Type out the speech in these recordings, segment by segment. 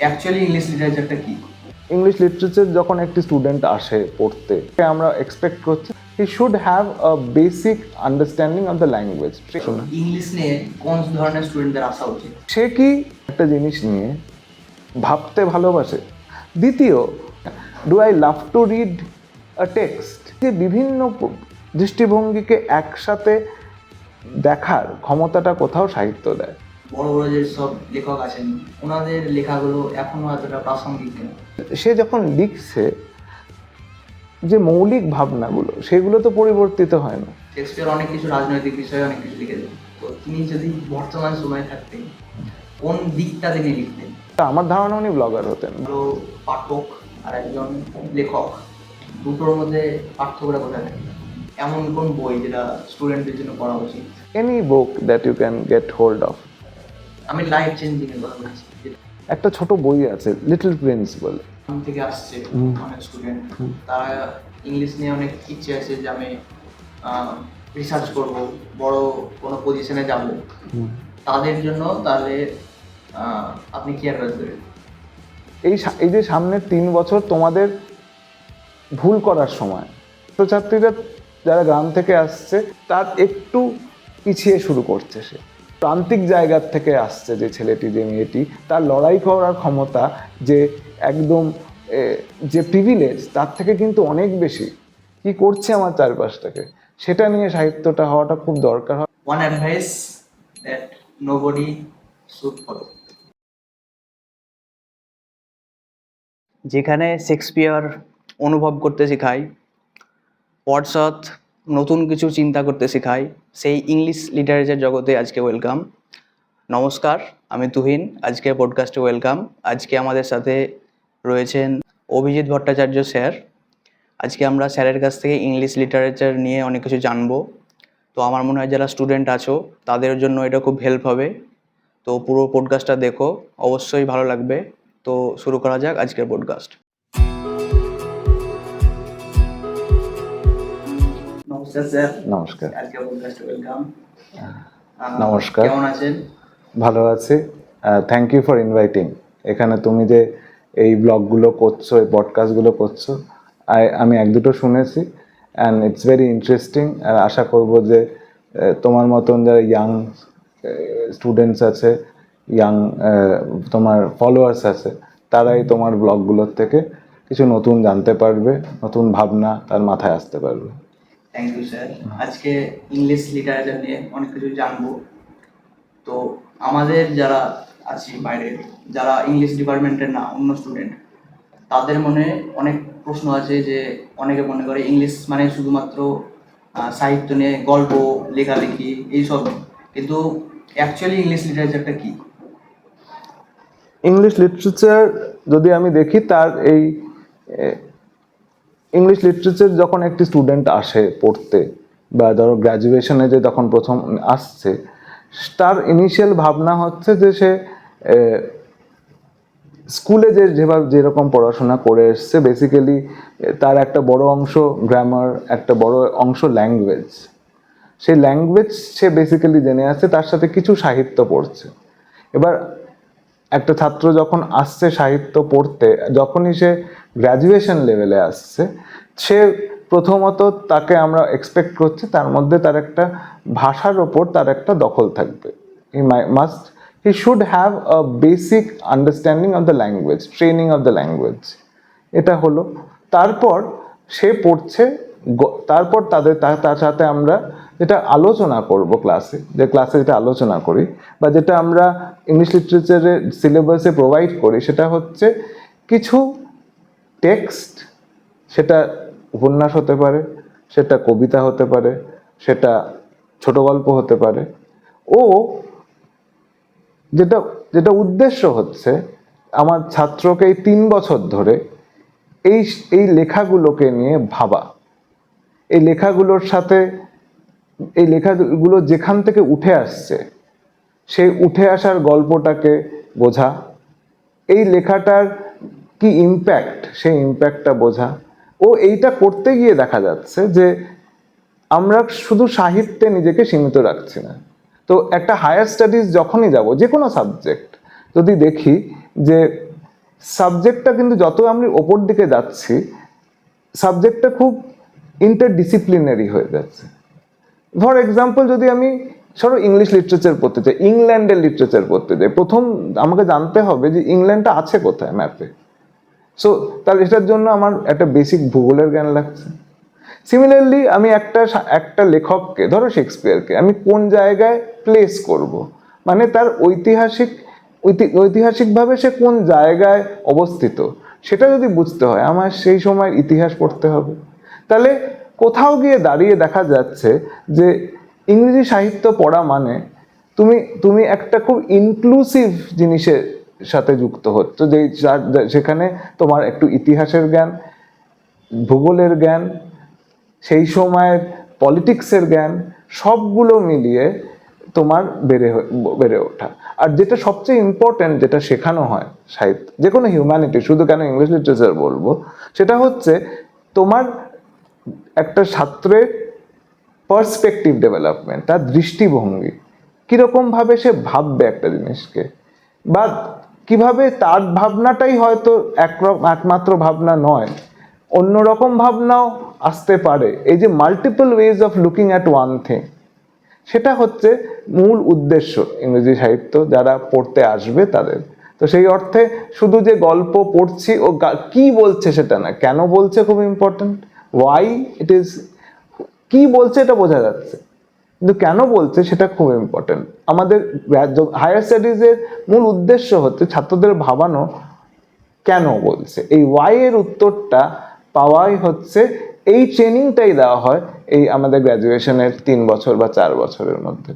Actually English লিটারেচারটা কি? English literature যখন একটি স্টুডেন্ট আসে পড়তে, আমরা এক্সপেক্ট করছি he should have a basic understanding of the language. English নিয়ে কোন ধরনের স্টুডেন্টদের আসা উচিত? সে কি একটা জিনিস নিয়ে ভাবতে ভালোবাসে। দ্বিতীয়, do I love to read a text. যে বিভিন্ন দৃষ্টিভঙ্গিকে একসাথে দেখার ক্ষমতাটা কোথাও সাহিত্য দেয়। বড় বড় যে সব লেখক আছেন ওনাদের লেখাগুলো এখনো এতটা প্রাসঙ্গিক কেন? সে যখন লিখছে, যে মৌলিক ভাবনাগুলো সেগুলো তো পরিবর্তিত হয় না। শেক্সপিয়ার অনেক কিছু রাজনৈতিক বিষয়ে অনেক কিছু লিখেছেন, তো তিনি যদি বর্তমান সময়ে থাকতেন কোন দিকটা তিনি লিখতেন? আমার ধারণা উনি ব্লগার হতেন। ভালো পাঠক আর একজন লেখক, দুটোর মধ্যে পার্থক্যটা কোথায় থাকে? এমন কোন বই যেটা স্টুডেন্টদের জন্য পড়া উচিত? Any book that you can get hold of. আমি লাইফ চেঞ্জিং এর কথা বলছি। একটা ছোট বই আছে লিটল প্রিন্স বলে। থেকে আসছে অনেক স্টুডেন্ট, তারা ইংলিশ নিয়ে অনেক ইচ্ছে আছে যে আমি রিসার্চ করব, বড় কোনো পজিশনে যাব, তাদের জন্য তাহলে আপনি কি অ্যাডভাইস দেবেন? এই যে সামনের 3 বছর তোমাদের ভুল করার সময়, ছাত্রছাত্রীরা যারা গ্রাম থেকে আসছে তার একটু পিছিয়ে শুরু করছে। সে প্রান্তিক জায়গার থেকে আসছে যে ছেলেটি, যে মেয়েটি, তার লড়াই করার ক্ষমতা যে একদম যে প্রিভিলেজ তার থেকে কিন্তু অনেক বেশি। কি করছে আমার চারপাশটাকে, সেটা নিয়ে সাহিত্যটা হওয়াটা খুব দরকার হয়। One advice that nobody should follow. যেখানে শেক্সপিয়ার অনুভব করতে শেখায়, ওয়ার্ডসওয়ার্থ নতুন কিছু চিন্তা করতে শেখায়, সেই ইংলিশ লিটারেচার জগতে আজকে ওয়েলকাম। নমস্কার, আমি তুহিন, আজকে পডকাস্টে ওয়েলকাম। আজকে আমাদের সাথে রয়েছেন অভিজিৎ ভট্টাচার্য স্যার। আজকে আমরা স্যারের কাছ থেকে ইংলিশ লিটারেচার নিয়ে অনেক কিছু জানবো। তো আমার মনে হয় যারা স্টুডেন্ট আছো তাদের জন্য এটা খুব হেল্প হবে। তো পুরো পডকাস্টটা দেখো, অবশ্যই ভালো লাগবে। তো শুরু করা যাক আজকের পডকাস্ট। নমস্কার স্যার। নমস্কার। আজকে পডকাস্টে ওয়েলকাম। নমস্কার। কেমন আছেন? ভালো আছি। Thank you for inviting. এখানে তুমি যে এই ব্লগগুলো করছো, এই পডকাস্টগুলো করছো, আমি এক দুটো শুনেছি অ্যান্ড ইটস ভেরি ইন্টারেস্টিং। আর আশা করব যে তোমার মতন যারা ইয়াং স্টুডেন্টস আছে, ইয়াং তোমার ফলোয়ার্স আছে, তারাই তোমার ব্লগগুলোর থেকে কিছু নতুন জানতে পারবে, নতুন ভাবনা তার মাথায় আসতে পারবে। Thank you sir. আজকে ইংলিশ লিটারেচার নিয়ে অনেক কিছু জানবো। তো আমাদের যারা আছি বাইরে, যারা ইংলিশ ডিপার্টমেন্টের না, অন্য স্টুডেন্ট, তাদের মনে অনেক প্রশ্ন আছে। যে অনেকে মনে করে ইংলিশ মানে শুধুমাত্র সাহিত্য নিয়ে গল্প লেখালেখি এইসব, কিন্তু অ্যাকচুয়ালি ইংলিশ লিটারেচারটা কি? ইংলিশ লিটারেচার যদি আমি দেখি, তার এই ইংলিশ লিটারেচার যখন একটি স্টুডেন্ট আসে পড়তে, বা ধরো গ্র্যাজুয়েশনে যে তখন প্রথম আসছে, তার ইনিশিয়াল ভাবনা হচ্ছে যে সে স্কুলে যেভাবে যেরকম পড়াশোনা করে এসছে, বেসিক্যালি তার একটা বড় অংশ গ্রামার, একটা বড় অংশ ল্যাঙ্গুয়েজ। সেই ল্যাঙ্গুয়েজ সে বেসিক্যালি জেনে আসছে, তার সাথে কিছু সাহিত্য পড়ছে। এবার একটা ছাত্র যখন আসছে সাহিত্য পড়তে, যখনই সে গ্র্যাজুয়েশন লেভেলে আসছে, সে প্রথমত তাকে আমরা এক্সপেক্ট করছি তার মধ্যে তার একটা ভাষার ওপর তার একটা দখল থাকবে। He should have a basic understanding of the language, training of the language. এটা হলো। তারপর সে পড়ছে, তারপর তার সাথে আমরা যেটা আলোচনা করব ক্লাসে যেটা আলোচনা করি, বা যেটা আমরা ইংলিশ লিটারেচারের সিলেবাসে প্রোভাইড করি, সেটা হচ্ছে কিছু টেক্সট। সেটা উপন্যাস হতে পারে, সেটা কবিতা হতে পারে, সেটা ছোট গল্প হতে পারে। ও যেটা যেটা উদ্দেশ্য হচ্ছে আমার ছাত্রকে এই 3 বছর ধরে এই এই লেখাগুলোকে নিয়ে ভাবা, এই লেখাগুলোর সাথে, এই লেখাগুলো যেখান থেকে উঠে আসছে সেই উঠে আসার গল্পটাকে বোঝা, এই লেখাটার কি ইম্প্যাক্ট, সেই ইম্প্যাক্টটা বোঝা। ও এইটা করতে গিয়ে দেখা যাচ্ছে যে আমরা শুধু সাহিত্যে নিজেকে সীমিত রাখছি না। তো একটা হায়ার স্টাডিজ যখনই যাব, যে কোনো সাবজেক্ট যদি দেখি যে সাবজেক্টটা কিন্তু যত আমি ওপর দিকে যাচ্ছি, সাবজেক্টটা খুব ইন্টারডিসিপ্লিনারি হয়ে যাচ্ছে। ফর এক্সাম্পল, যদি আমি ধরো ইংলিশ লিটারেচার পড়তে চাই, ইংল্যান্ডের লিটারেচার পড়তে চাই, প্রথম আমাকে জানতে হবে যে ইংল্যান্ডটা আছে কোথায় ম্যাপে। সো তাহলে এটার জন্য আমার একটা বেসিক ভূগোলের জ্ঞান লাগছে। সিমিলারলি আমি একটা লেখককে, ধরো শেক্সপিয়ারকে, আমি কোন জায়গায় প্লেস করব, মানে তার ঐতিহাসিকভাবে সে কোন জায়গায় অবস্থিত, সেটা যদি বুঝতে হয় আমার সেই সময়ের ইতিহাস পড়তে হবে। তাহলে কোথাও গিয়ে দাঁড়িয়ে দেখা যাচ্ছে যে ইংরেজি সাহিত্য পড়া মানে তুমি একটা খুব ইনক্লুসিভ জিনিসের সাথে যুক্ত হচ্ছ, সেখানে তোমার একটু ইতিহাসের জ্ঞান, ভূগোলের জ্ঞান, সেই সময়ের পলিটিক্সের জ্ঞান, সবগুলো মিলিয়ে তোমার বেড়ে ওঠা। আর যেটা সবচেয়ে ইম্পর্টেন্ট, যেটা শেখানো হয় সাহিত্য, যে কোনো হিউম্যানিটি, শুধু কেন ইংলিশ লিটারেচার বলবো, সেটা হচ্ছে তোমার একটা ছাত্রের পার্সপেক্টিভ ডেভেলপমেন্ট, তার দৃষ্টিভঙ্গি, কিরকম ভাবে সে ভাববে একটা জিনিসকে, বা কিভাবে তার ভাবনাটাই হয়তো একমাত্র ভাবনা নয়, অন্যরকম ভাবনাও আসতে পারে। এই যে multiple ways of looking at one thing, সেটা হচ্ছে মূল উদ্দেশ্য ইংরেজি সাহিত্য যারা পড়তে আসবে তাদের। তো সেই অর্থে শুধু যে গল্প পড়ছি ও কি বলছে সেটা না, কেন বলছে খুব ইম্পর্টেন্ট, ওয়াই ইট ইজ, কি বলছে এটা বোঝা যাচ্ছে, কিন্তু কেন বলছে সেটা খুব ইম্পর্টেন্ট। আমাদের হায়ার স্টাডিজের মূল উদ্দেশ্য হচ্ছে ছাত্রদের ভাবানো কেন বলছে, এই ওয়াই এর উত্তরটা পাওয়াই হচ্ছে, এই ট্রেনিংটাই দেওয়া হয় এই আমাদের গ্র্যাজুয়েশনের 3 বছর বা 4 বছরের মধ্যে।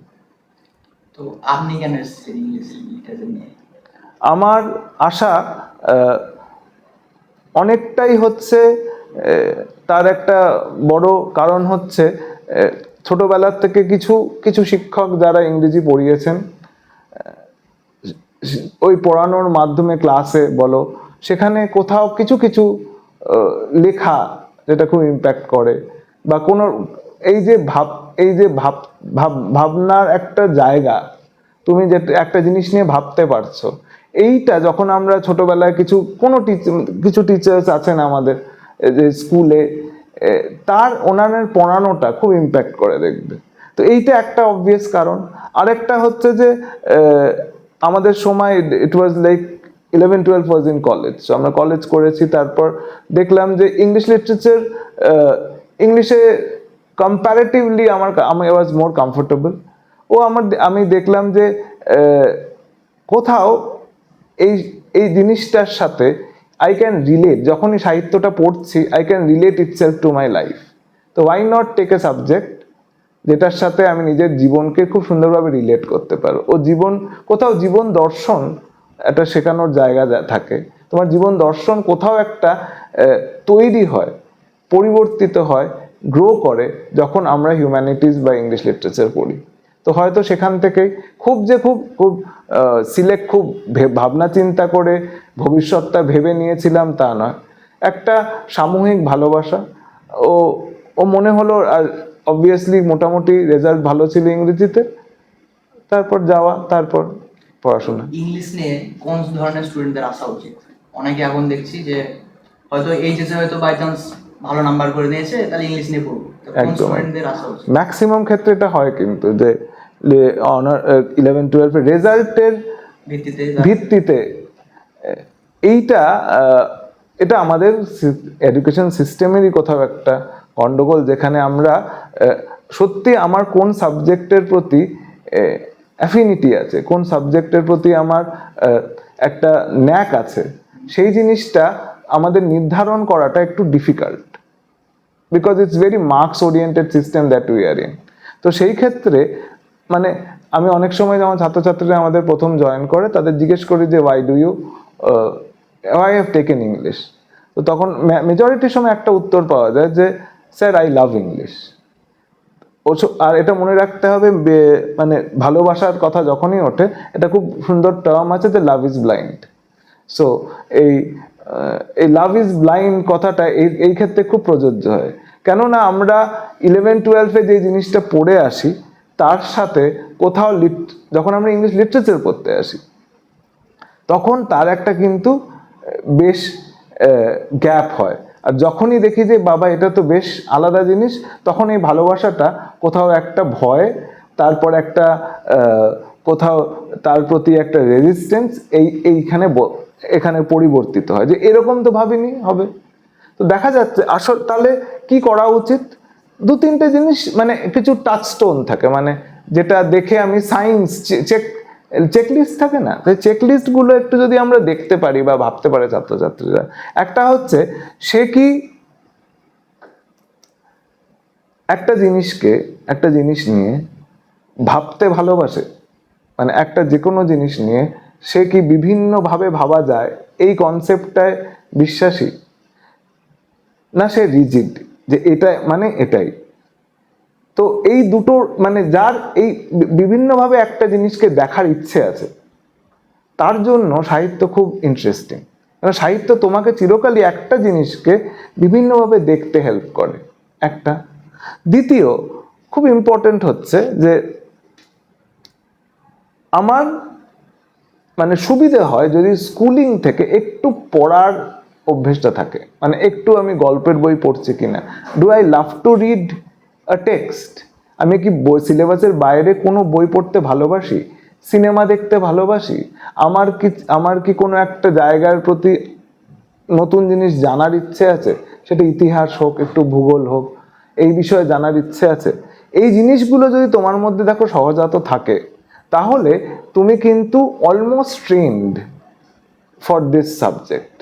তো আপনি কেন এসেছেন ইংলিশ লিটারেচার নিয়ে? আমার আশা অনেকটাই হচ্ছে, তার একটা বড় কারণ হচ্ছে ছোটবেলার থেকে কিছু কিছু শিক্ষক যারা ইংরেজি পড়িয়েছেন, ওই পড়ানোর মাধ্যমে ক্লাসে বলো, সেখানে কোথাও কিছু কিছু লেখা যেটা খুব ইম্প্যাক্ট করে, বা কোনো এই যে ভাবনার একটা জায়গা, তুমি যে একটা জিনিস নিয়ে ভাবতে পারছো, এইটা যখন আমরা ছোটবেলায় কিছু টিচার্স আছেন আমাদের যে স্কুলে, ওনাদের পড়ানোটা খুব ইম্প্যাক্ট করে, দেখবে। তো এইটা একটা অবভিয়াস কারণ। আরেকটা হচ্ছে যে আমাদের সময় it was like 11-12 was in college, আমরা কলেজ করেছি, তারপর দেখলাম যে ইংলিশ লিটারেচার, ইংলিশে কম্পারেটিভলি আমি ওয়াজ মোর কমফোর্টেবল। আমি দেখলাম যে কোথাও এই এই জিনিসটার সাথে আই ক্যান রিলেট, যখনই সাহিত্যটা পড়ছি I can relate itself to my life. তো why not take a subject যেটার সাথে আমি নিজের জীবনকে খুব সুন্দরভাবে রিলেট করতে পারো। কোথাও জীবন দর্শন একটা শেখানোর জায়গা থাকে, তোমার জীবন দর্শন কোথাও একটা তৈরি হয়, পরিবর্তিত হয়, গ্রো করে যখন আমরা হিউম্যানিটিস বা ইংলিশ লিটারেচার পড়ি। তো হয়তো সেখান থেকেই খুব সিলেক্ট, খুব ভাবনা চিন্তা করে ভবিষ্যৎটা ভেবে নিয়েছিলাম তা নয়, একটা সামূহিক ভালোবাসা, ও ও মনে হলো। আর অবভিয়াসলি মোটামুটি রেজাল্ট ভালো ছিল ইংরেজিতে, তারপর পড়াশোনা। ইংলিশ নিয়ে কোন ধরনের স্টুডেন্টদের আসা উচিত? অনেকে এখন দেখছি যে হয়তো এইচএসে হয়তো বাই চান্স ভালো নাম্বার করে নিয়েছে, তাহলে ইংলিশ নিয়ে পড়বো, কোন স্টুডেন্টদের আসা উচিত? ম্যাক্সিমাম ক্ষেত্রে এটা হয় কিন্তু, যে অনার 11-12 রেজাল্টের ভিত্তিতে এটা আমাদের এডুকেশন সিস্টেমেরই কোথাও একটা গন্ডগোল, যেখানে আমরা সত্যি আমার কোন সাবজেক্টের প্রতি অ্যাফিনিটি আছে, কোন সাবজেক্টের প্রতি আমার একটা ন্যাক আছে, সেই জিনিসটা আমাদের নির্ধারণ করাটা একটু difficult, because it's very marks oriented system that we are in. তো সেই ক্ষেত্রে মানে আমি অনেক সময় যেমন ছাত্রছাত্রীরা আমাদের প্রথম জয়েন করে, তাদের জিজ্ঞেস করি যে ওয়াই হ্যাভ টেকেন ইংলিশ। তো তখন মেজরিটির সময় একটা উত্তর পাওয়া যায় যে স্যার আই লাভ ইংলিশ। আর এটা মনে রাখতে হবে, মানে ভালোবাসার কথা যখনই ওঠে, এটা খুব সুন্দর টার্ম আছে যে লাভ ইজ ব্লাইন্ড। সো এই লাভ ইজ ব্লাইন্ড কথাটা এই ক্ষেত্রে খুব প্রযোজ্য হয়, কেননা আমরা 11-12 যে জিনিসটা পড়ে আসি তার সাথে কোথাও যখন আমরা ইংলিশ লিটারেচার পড়তে আসি, তখন তার একটা কিন্তু বেশ গ্যাপ হয়। আর যখনই দেখি যে বাবা এটা তো বেশ আলাদা জিনিস, তখন এই ভালোবাসাটা কোথাও একটা ভয়, তারপর একটা কোথাও তার প্রতি একটা রেজিস্ট্যান্স এখানে পরিবর্তিত হয়, যে এরকম তো ভাবিনি হবে। তো দেখা যাচ্ছে আসল তাহলে কি করা উচিত, দু তিনটে জিনিস মানে কিছু টাচস্টোন থাকে, মানে যেটা দেখে আমি সায়েন্স চেকলিস্ট থাকে না, সেই চেকলিস্ট গুলো একটু যদি আমরা দেখতে পারি বা ভাবতে পারে ছাত্রছাত্রীরা, একটা হচ্ছে সে কি একটা জিনিস নিয়ে ভাবতে ভালোবাসে, মানে একটা যে কোনো জিনিস নিয়ে সে কি বিভিন্নভাবে ভাবা যায় এই কনসেপ্টটায় বিশ্বাসী, না সে রিজিড যে এটা মানে এটাই। তো এই দুটো মানে যার এই বিভিন্নভাবে একটা জিনিসকে দেখার ইচ্ছে আছে, তার জন্য সাহিত্য খুব ইন্টারেস্টিং। কারণ সাহিত্য তোমাকে চিরকালই একটা জিনিসকে বিভিন্নভাবে দেখতে হেল্প করে, একটা। দ্বিতীয় খুব ইম্পর্টেন্ট হচ্ছে যে আমার মানে সুবিধে হয় যদি স্কুলিং থেকে একটু পড়ার অভ্যেসটা থাকে, মানে একটু আমি গল্পের বই পড়ছি কিনা, do I love to read a text, আমি কি বই সিলেবাসের বাইরে কোনো বই পড়তে ভালোবাসি, সিনেমা দেখতে ভালোবাসি, আমার কি কোনো একটা জায়গার প্রতি নতুন জিনিস জানার ইচ্ছে আছে, সেটা ইতিহাস হোক, একটু ভূগোল হোক, এই বিষয়ে জানার ইচ্ছে আছে, এই জিনিসগুলো যদি তোমার মধ্যে দেখো সহজাত থাকে, তাহলে তুমি কিন্তু almost trend for this subject.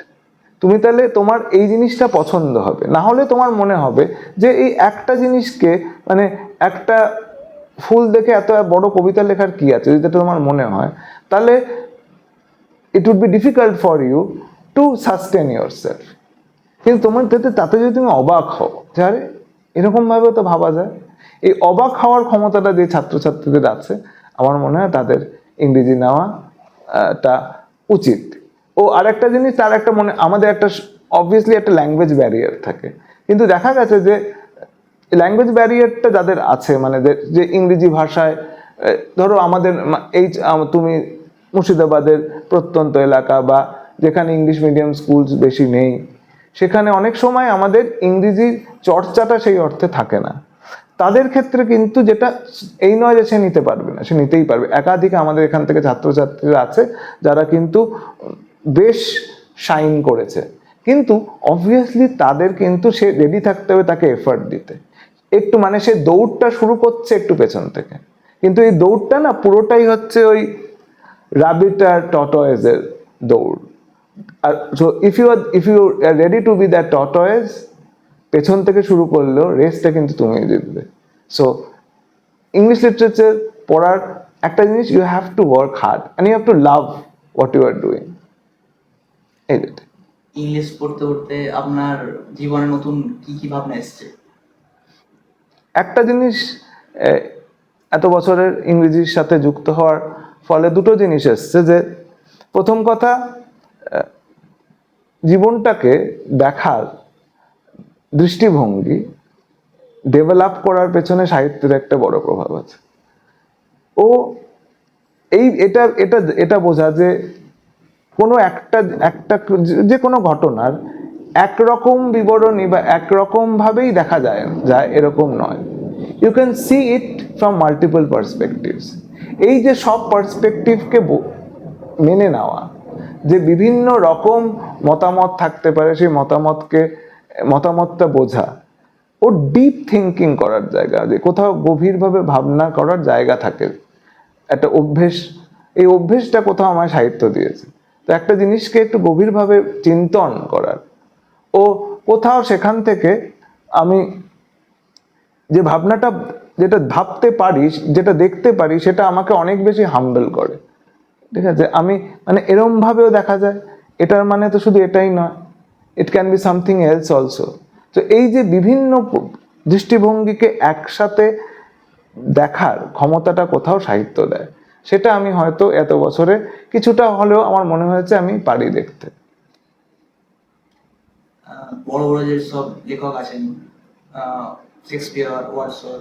তুমি তাহলে তোমার এই জিনিসটা পছন্দ হবে, না হলে তোমার মনে হবে যে এই একটা জিনিসকে মানে একটা ফুল দেখে এত বড় কবিতা লেখার কি আছে, যদি এটা তোমার মনে হয়, তাহলে it would be difficult for you to sustain yourself। কিন্তু তোমার তাতে যদি তুমি অবাক হও যে আরে এরকম ভাবেও তো ভাবা যায়, এই অবাক হওয়ার ক্ষমতাটা যে ছাত্রছাত্রীদের আছে, আমার মনে হয় তাদের ইংরেজি নেওয়া টা উচিত। ও আরেকটা জিনিস, তার একটা আমাদের একটা অবভিয়াসলি একটা ল্যাঙ্গুয়েজ ব্যারিয়ার থাকে, কিন্তু দেখা গেছে যে ল্যাঙ্গুয়েজ ব্যারিয়ারটা যাদের আছে, মানে যে ইংরেজি ভাষায় ধরো আমাদের তুমি মুর্শিদাবাদের প্রত্যন্ত এলাকা বা যেখানে ইংলিশ মিডিয়াম স্কুলস বেশি নেই, সেখানে অনেক সময় আমাদের ইংরেজি চর্চাটা সেই অর্থে থাকে না। তাদের ক্ষেত্রে কিন্তু যেটা এই নয় যে সে নিতে পারবে না, সে নিতেই পারবে। একাধিক আমাদের এখান থেকে ছাত্রছাত্রীরা আছে যারা কিন্তু বেশ শাইন করেছে, কিন্তু অবভিয়াসলি তাদের কিন্তু সে রেডি থাকতে হবে তাকে এফর্ট দিতে একটু, মানে সে দৌড়টা শুরু করছে একটু পেছন থেকে, কিন্তু এই দৌড়টা না পুরোটাই হচ্ছে ওই রাবিট আর টর্টয়েজের দৌড়। আর so if you are ready to be that tortoise, পেছন থেকে শুরু করলেও রেসটা কিন্তু তুমিই জিতবে। সো ইংলিশ লিটারেচার পড়ার একটা জিনিস, you have to work hard and you have to love what you are doing. এই যেটা ইংলিশ পড়তে পড়তে আপনার জীবনে নতুন কি কি ভাবনা এসছে? একটা জিনিস, এত বছরের ইংরেজির সাথে যুক্ত হওয়ার ফলে দুটো জিনিস এসছে, যে প্রথম কথা, জীবনটাকে দেখার দৃষ্টিভঙ্গি ডেভেলপ করার পেছনে সাহিত্যের একটা বড় প্রভাব আছে। ও এটা এটা এটা বোঝা যে কোনো একটা একটা যে কোনো ঘটনার একরকম বিবরণী বা একরকম ভাবেই দেখা যায় এরকম নয়, you can see it from multiple perspectives. এই যে সব পার্সপেক্টিভকে মেনে নেওয়া, যে বিভিন্ন রকম মতামত থাকতে পারে, সেই মতামতটা বোঝা, ও ডিপ থিঙ্কিং করার জায়গা, যে কোথাও গভীরভাবে ভাবনা করার জায়গা থাকে, একটা অভ্যেস, এই অভ্যেসটা কোথাও আমায় সাহিত্য দিয়েছে। তো একটা জিনিসকে একটু গভীরভাবে চিন্তন করার, ও কোথাও সেখান থেকে আমি যে ভাবনাটা, যেটা ভাবতে পারি, যেটা দেখতে পারি, সেটা আমাকে অনেক বেশি হাম্বল করে। ঠিক আছে, আমি মানে এরম ভাবেও দেখা যায়, এটার মানে তো শুধু এটাই নয়, it can be something else also. তো এই যে বিভিন্ন দৃষ্টিভঙ্গিকে একসাথে দেখার ক্ষমতাটা কোথাও সাহিত্য দেয়, সেটা আমি হয়তো এত বছরে কিছুটা হলেও আমার মনে হয়েছে আমি পারি দেখতে। বড় বড় যে সব লেখক আছেন, শেক্সপিয়ার, ওয়াটসন,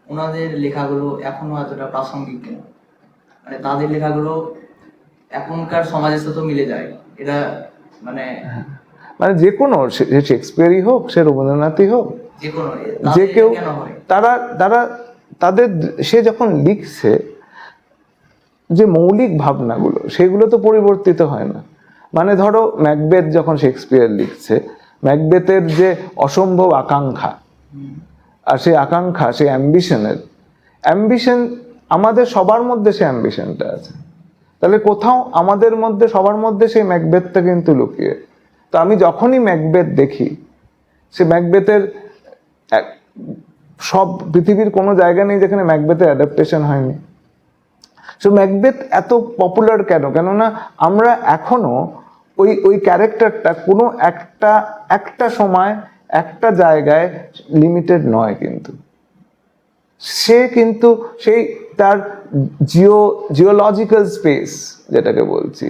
ওনাদের লেখাগুলো এখনো এতটা প্রাসঙ্গিক কেন? মানে তাদের লেখাগুলো এখনকার সমাজের সাথে মিলে যায়, এটা মানে মানে যে কোনো, সে শেক্সপিয়ারই হোক, সে রবীন্দ্রনাথই হোক, যে কোনো যে কেউ, কেন হয়? তারা তারা তাদের, সে যখন লিখছে যে মৌলিক ভাবনাগুলো, সেগুলো তো পরিবর্তিত হয় না। মানে ধরো ম্যাকবেথ যখন শেক্সপিয়ার লিখছে, ম্যাকবেথের যে অসম্ভব আকাঙ্ক্ষা, আর সেই আকাঙ্ক্ষা, সেই অ্যাম্বিশন আমাদের সবার মধ্যে সে অ্যাম্বিশনটা আছে। তাহলে কোথাও আমাদের মধ্যে, সবার মধ্যে সেই ম্যাকবেথটা কিন্তু লুকিয়ে। তো আমি যখনই ম্যাকবেথ দেখি, সে ম্যাকবেথের সব পৃথিবীর কোনো জায়গা নেই যেখানে ম্যাকবেথের অ্যাডাপ্টেশন হয়নি। সো ম্যাকবেথ এত পপুলার কেন? কেননা আমরা এখনো ওই ওই ক্যারেক্টারটা কোনো একটা সময়, একটা জায়গায় লিমিটেড নয়, কিন্তু সে কিন্তু সেই তার জিওলজিক্যাল স্পেস যেটাকে বলছি,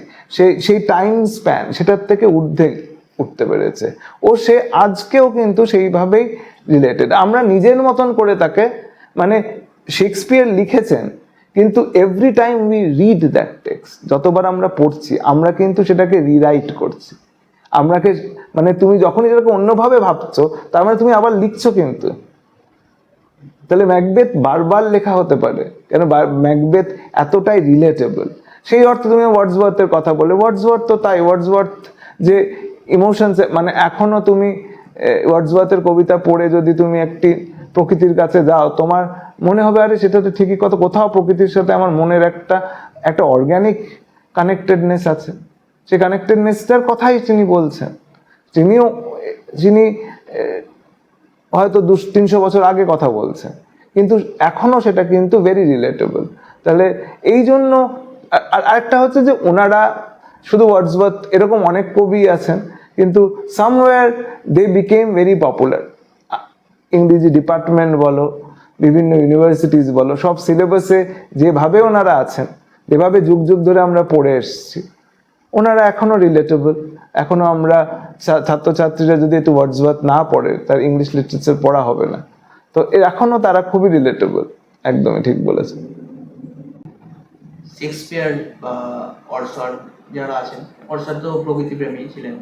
সেই টাইম স্প্যান, সেটার থেকে ঊর্ধ্বে উঠতে পেরেছে। ও সে আজকেও কিন্তু সেইভাবেই রিলেটেড। আমরা নিজের মতন করে তাকে, মানে শেক্সপিয়ার লিখেছেন, কিন্তু every time we read that text, যতবার আমরা পড়ছি আমরা কিন্তু সেটাকে রিরাইট করছি। আমরাকে, মানে তুমি যখনই সেটাকে অন্যভাবে ভাবছো, তার মানে তুমি আবার লিখছো কিন্তু। তাহলে ম্যাকবেথ বারবার লেখা হতে পারে কেন? ম্যাকবেথ এতটাই রিলেটেবল। সেই অর্থে তুমি ওয়ার্ডসওয়ার্থের কথা বলে, ওয়ার্ডসওয়ার্থ তো তাই, ওয়ার্ডসওয়ার্থ যে ইমোশনস, মানে এখনো তুমি ওয়ার্ডসওয়ার্থের কবিতা পড়ে যদি তুমি একটি প্রকৃতির কাছে যাও, তোমার মনে হবে আরে সেটা তো ঠিকই কথা, কোথাও প্রকৃতির সাথে আমার মনের একটা অর্গ্যানিক কানেক্টেডনেস আছে। সেই কানেক্টেডনেসটার কথাই তিনি বলছেন। যিনি হয়তো 200-300 বছর আগে কথা বলছে, কিন্তু এখনো সেটা কিন্তু ভেরি রিলেটেবল। তাহলে এই জন্য, আরেকটা হচ্ছে যে ওনারা শুধু ওয়ার্ডসওয়ার্থ, এরকম অনেক কবি আছেন, কিন্তু somewhere they became very popular. ইংরেজি ডিপার্টমেন্ট বলো, বিভিন্ন ইউনিভার্সিটিজ বলো, সব সিলেবাসে যেভাবে ওনারা আছেন, যেভাবে যুগ যুগ ধরে আমরা পড়ে এসেছি, ওনারা এখনো রিলেটেবল। এখনো আমরা ছাত্রছাত্রীরা যদি একটু ওয়ার্ডসওয়ার্থ না পড়ে, তার ইংলিশ লিটারেচার পড়া হবে না। তো এখনো তারা খুবই রিলেটেবল। একদমই ঠিক বলেছেন। শেক্সপিয়ার বা ওয়ার্ডসওয়ার্থ যারা আছেন, ওয়ার্ডসওয়ার্থ তো প্রকৃতিপ্রেমী ছিলেন।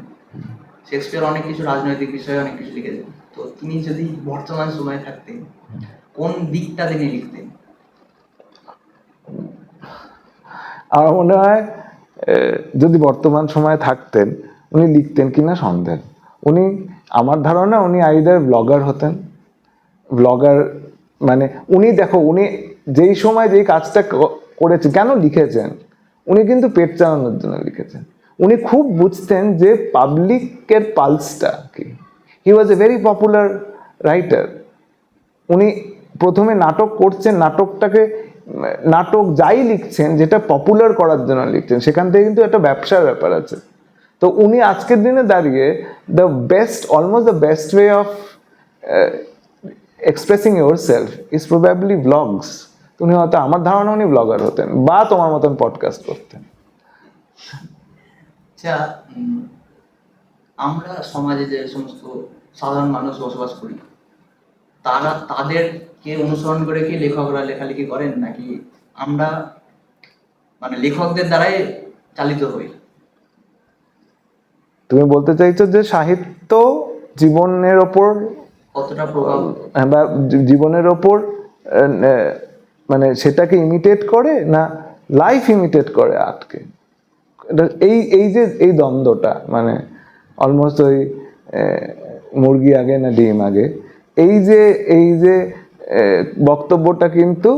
শেক্সপিয়ার অনেক কিছু রাজনৈতিক বিষয়ে অনেক কিছু লিখেছেন। তো তিনি যদি বর্তমান সময়ে থাকতেন, কোন দিকটা তিনি লিখতেন? আমার মনে হয় যদি বর্তমান সময়ে থাকতেন, উনি লিখতেন কিনা সন্দেহ। উনি, আমার ধারণা, উনি আইদার ব্লগার হতেন। ব্লগার মানে উনি, দেখো, উনি যেই সময় যেই কাজটা করেছেন, কেন লিখেছেন, উনি কিন্তু পেট চালানোর জন্য লিখেছেন। উনি খুব বুঝতেন যে পাবলিকের পালসটা কি। হি ওয়াজ এ ভেরি পপুলার রাইটার। উনি প্রথমে নাটক করছেন, নাটক যাই লিখছেন, যেটা পপুলার করার জন্য লিখছেন, সেখান থেকে কিন্তু একটা ব্যবসার ব্যাপার আছে। তো উনি আজকের দিনে দাঁড়িয়ে almost the best way of expressing yourself is probably blogs. উনি হয়তো, আমার ধারণা, উনি ব্লগার হতেন বা তোমার মতন পডকাস্ট করতেন। আচ্ছা, আমরা সমাজে যে সমস্ত সাধারণ মানুষ বসবাস করি, তাদেরকে অনুসরণ করে কি লেখকরা লেখালেখি করেন, নাকি আমরা মানে লেখকদের দ্বারাই চালিত হই? তুমি বলতে চাইছো যে সাহিত্য জীবনের ওপর কতটা প্রভাব, বা জীবনের ওপর মানে সেটাকে ইমিটেট করে, না লাইফ ইমিটেট করে আর্টকে? এই দ্বন্দ্বটা, মানে অলমোস্ট ওই মুরগি আগে না ডিম আগে, এই যে বক্তব্যটা কিন্তু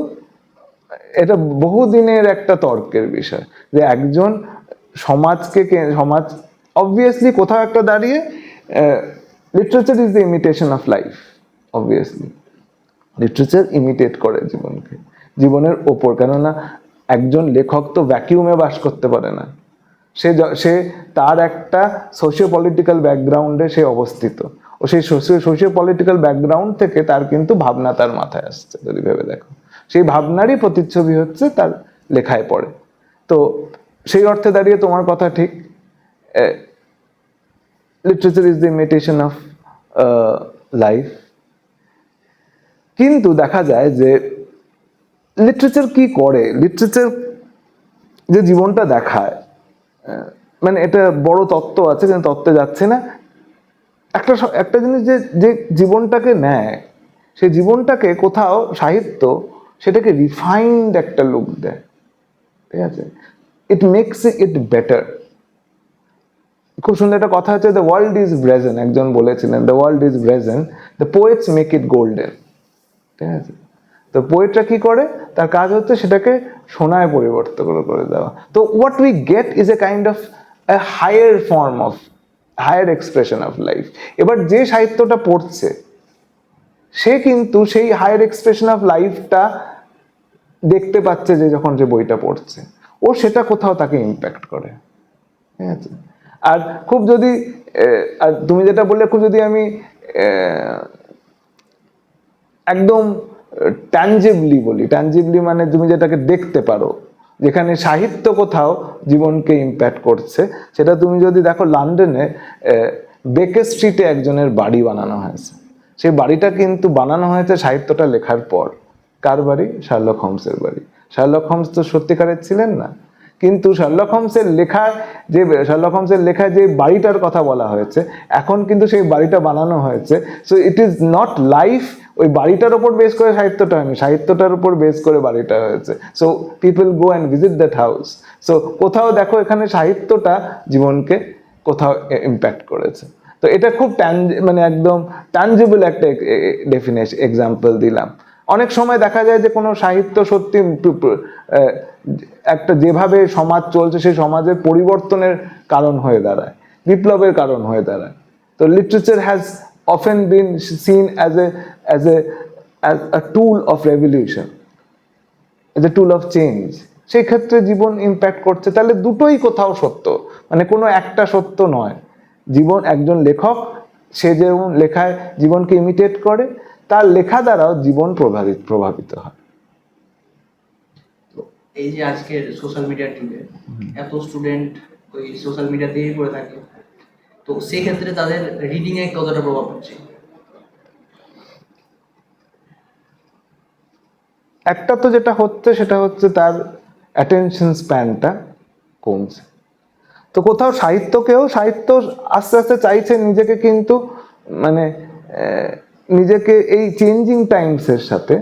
এটা বহুদিনের একটা তর্কের বিষয়। যে একজন সমাজ অবভিয়াসলি কোথাও একটা দাঁড়িয়ে, literature is the imitation of life. Obviously literature imitate করে জীবনের ওপর। কেননা একজন লেখক তো ভ্যাকিউমে বাস করতে পারে না। সে তার একটা সোশিও পলিটিক্যাল ব্যাকগ্রাউন্ডে সে অবস্থিত, ও সেই সোশিও পলিটিক্যাল ব্যাকগ্রাউন্ড থেকে তার কিন্তু ভাবনা তার মাথায় আসছে। যদি ভেবে দেখো, সেই ভাবনারই প্রতিচ্ছবি হচ্ছে তার লেখায় পড়ে। তো সেই অর্থে দাঁড়িয়ে তোমার কথা ঠিক, literature is the imitation of life. কিন্তু দেখা যায় যে লিটারেচার কি করে, লিটারেচার যে জীবনটা দেখায়, মানে এটা বড় তত্ত্ব আছে, কিন্তু তত্ত্বে যাচ্ছে না। একটা জিনিস যে যে জীবনটাকে নেয়, সেই জীবনটাকে কোথাও সাহিত্য সেটাকে রিফাইন্ড একটা লুক দেয়, ঠিক আছে? It makes it better. খুব সুন্দর একটা কথা হচ্ছে, দ্য ওয়ার্ল্ড ইজ ব্রেজেন, একজন বলেছিলেন, the world is brazen, the poets make it golden, ঠিক আছে? তো পোয়েটরা কি করে, তার কাজ হচ্ছে সেটাকে সোনায় পরিবর্তন করে দেওয়া। তো what we get is a kind of a higher form of, higher expression of life. এবার যে সাহিত্যটা পড়ছে সে কিন্তু সেই হায়ার এক্সপ্রেশন অফ লাইফটা দেখতে পাচ্ছে, যে যখন যে বইটা পড়ছে ও সেটা কোথাও তাকে ইম্প্যাক্ট করে, ঠিক আছে? আর খুব যদি আর তুমি যেটা বললে, খুব যদি আমি একদম ট্যাঞ্জিবলি বলি, ট্যাঞ্জিবলি মানে তুমি যেটাকে দেখতে পারো, যেখানে সাহিত্য কোথাও জীবনকে ইম্প্যাক্ট করছে, সেটা তুমি যদি দেখো, লন্ডনে বেকার স্ট্রিটে একজনের বাড়ি বানানো হয়েছে। সেই বাড়িটা কিন্তু বানানো হয়েছে সাহিত্যটা লেখার পর। কার বাড়ি? শার্লক হোমসের বাড়ি। শার্লক হোমস তো সত্যিকারের ছিলেন না, কিন্তু শার্লক হোমসের লেখায় যে বাড়িটার কথা বলা হয়েছে, এখন কিন্তু সেই বাড়িটা বানানো হয়েছে। So it is not life, ওই বাড়িটার উপর বেস করে সাহিত্যটা হয়নি, সাহিত্যটার উপর বেস করে বাড়িটা হয়েছে। So people go and visit that house. So কোথাও দেখো এখানে সাহিত্যটা জীবনকে কোথাও ইম্প্যাক্ট করেছে। তো এটা খুব মানে একদম ট্যাঞ্জিবল একটা ডেফিনেশন এক্সাম্পল দিলাম। অনেক সময় দেখা যায় যে কোনো সাহিত্য সত্যি একটা যেভাবে সমাজ চলছে সেই সমাজের পরিবর্তনের কারণ হয়ে দাঁড়ায়, বিপ্লবের কারণ হয়ে দাঁড়ায়। তো literature has often been seen as a tool of revolution, as a tool of change. সেই ক্ষেত্রে জীবন ইম্প্যাক্ট করছে, তাহলে দুটোই কোথাও সত্য, মানে কোনো একটা সত্য নয়। জীবন, একজন লেখক সে যেমন লেখায় জীবনকে ইমিটেট করে, তার লেখা দ্বারাও জীবন প্রভাবিত হয়। এই যে আজকের সোশ্যাল মিডিয়ার যুগে এত স্টুডেন্ট ওই সোশ্যাল মিডিয়াতেই পড়ে থাকে, তো সেই ক্ষেত্রে তাদের রিডিং এ কতটা প্রভাব পড়ছে? একটা তো যেটা হচ্ছে সেটা হচ্ছে তার অ্যাটেনশন স্প্যানটা কমছে। তো কোথাও সাহিত্য আস্তে আস্তে চাইছে নিজেকে কিন্তু মানে নিজেকে এই চেঞ্জিং টাইমসের সাথে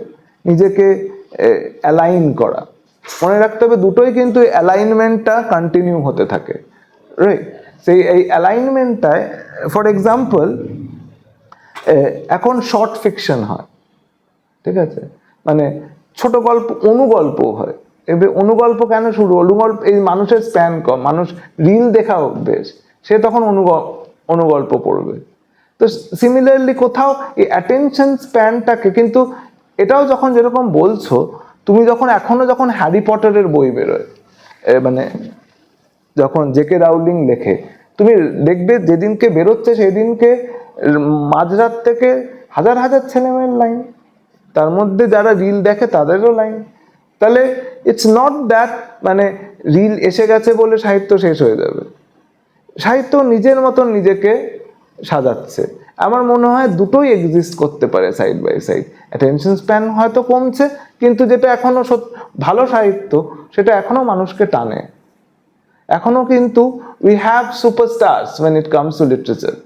নিজেকে অ্যালাইন করা। মনে রাখতে হবে দুটোই কিন্তু অ্যালাইনমেন্টটা কন্টিনিউ হতে থাকে, রাইট? সেই এই অ্যালাইনমেন্টটায়, ফর এক্সাম্পল, এখন শর্ট ফিকশন হয়, ঠিক আছে? মানে ছোট গল্প, অনুগল্প হয়। এবার অনুগল্প কেন শুরু? অনুগল্প, এই মানুষের স্প্যান কম, মানুষ রিল দেখা অভ্যেস, সে তখন অনুগল্প পড়বে। তো সিমিলারলি কোথাও এই অ্যাটেনশন স্প্যানটাকে কিন্তু, এটাও যখন যেরকম বলছো, তুমি যখন হ্যারি পটারের বই বেরোয়, মানে যখন জেকে রাউলিং লেখে, তুমি দেখবে যেদিনকে বেরোচ্ছে সেদিনকে মাঝরাত থেকে হাজার হাজার ছেলেমেয়ের লাইন, তার মধ্যে যারা রিল দেখে তাদেরও লাইন। তাহলে ইটস নট দ্যাট মানে রিল এসে গেছে বলে সাহিত্য শেষ হয়ে যাবে। সাহিত্য নিজের মতন নিজেকে সাজাচ্ছে। আমার মনে হয় দুটোই এক্সিস্ট করতে পারে side by side. Attention span হয়তো কমছে, কিন্তু যেটা এখনো ভালো সাহিত্য সেটা এখনো মানুষকে টানে। এখনো কিন্তু we have superstars when it comes to literature।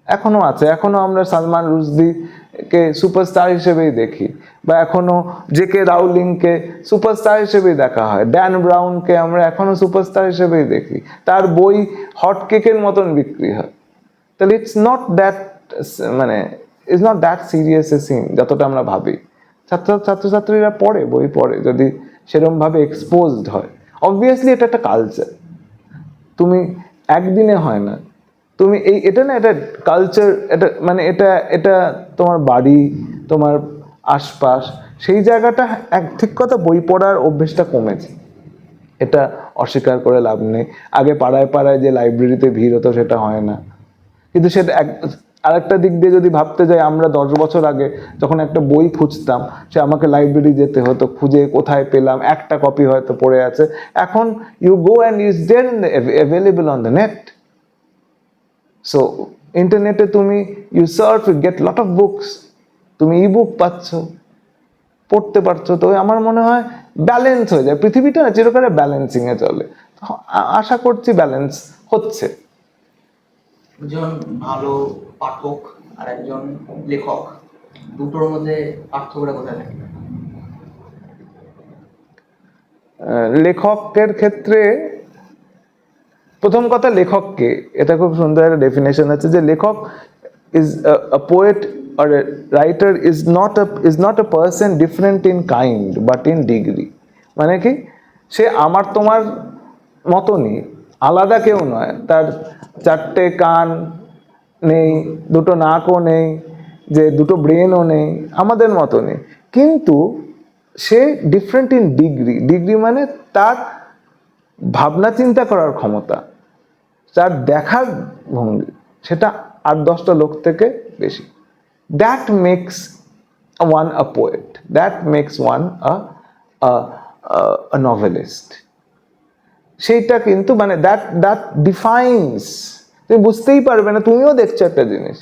এখনো আছে, এখনো আমরা সালমান রুশদিকে সুপারস্টার হিসেবেই দেখি, বা এখনো জেকে রাউলিংকে সুপারস্টার হিসেবেই দেখা হয়, ড্যান ব্রাউনকে আমরা এখনো সুপারস্টার হিসেবেই দেখি, তার বই হট কেকের মতন বিক্রি হয়। তাহলে ইটস নট দ্যাট মানে it's not that serious a scene যতটা আমরা ভাবি। ছাত্রছাত্রীরা বই পড়ে যদি সেরকমভাবে এক্সপোজড হয়। অবভিয়াসলি এটা একটা কালচার, তুমি একদিনে হয় না। তুমি এটা না, এটা কালচার, এটা মানে এটা তোমার বাড়ি, তোমার আশপাশ, সেই জায়গাটা ঠিক কথা, বই পড়ার অভ্যেসটা কমেছে, এটা অস্বীকার করে লাভ নেই। আগে পাড়ায় পাড়ায় যে লাইব্রেরিতে ভিড় হতো সেটা হয় না, কিন্তু সেটা আরেকটা দিক দিয়ে যদি ভাবতে যাই, আমরা 10 বছর আগে যখন একটা বই খুঁজতাম, সে আমাকে লাইব্রেরি যেতে হতো, খুঁজে কোথায় পেলাম, একটা কপি হয়তো পড়ে আছে। এখন you go and is there available on the net. So ইন্টারনেটে তুমি you search, get lot of books, তুমি ই বুক পাচ্ছ, পড়তে পারছো। তো আমার মনে হয় ব্যালেন্স হয়ে যায়, পৃথিবীটা চিরকালে ব্যালেন্সিংয়ে চলে। আশা করছি ব্যালেন্স হচ্ছে। একজন ভালো পাঠক আর একজন লেখক, দুটোর মধ্যে পার্থক্যটা কোথায় থাকে? লেখকের ক্ষেত্রে প্রথম কথা, লেখককে, এটা খুব সুন্দর একটা ডেফিনেশন আছে যে লেখক is a poet or a writer is not a person different in kind but in degree। মানে কি, সে আমার তোমার মতনই, আলাদা কেউ নয়। তার চারটে কান নেই, দুটো নাকও নেই, যে দুটো ব্রেনও নেই, আমাদের মতনই, কিন্তু সে ডিফারেন্ট ইন ডিগ্রি। ডিগ্রি মানে তার ভাবনা চিন্তা করার ক্ষমতা, তার দেখার ভঙ্গি, সেটা 8-10টা লোক থেকে বেশি। That makes one a poet, that makes one a novelist. সেইটা কিন্তু মানে দ্যাট দ্যাট ডিফাইন্স। তুমি বুঝতেই পারবে না, তুমিও দেখছো একটা জিনিস,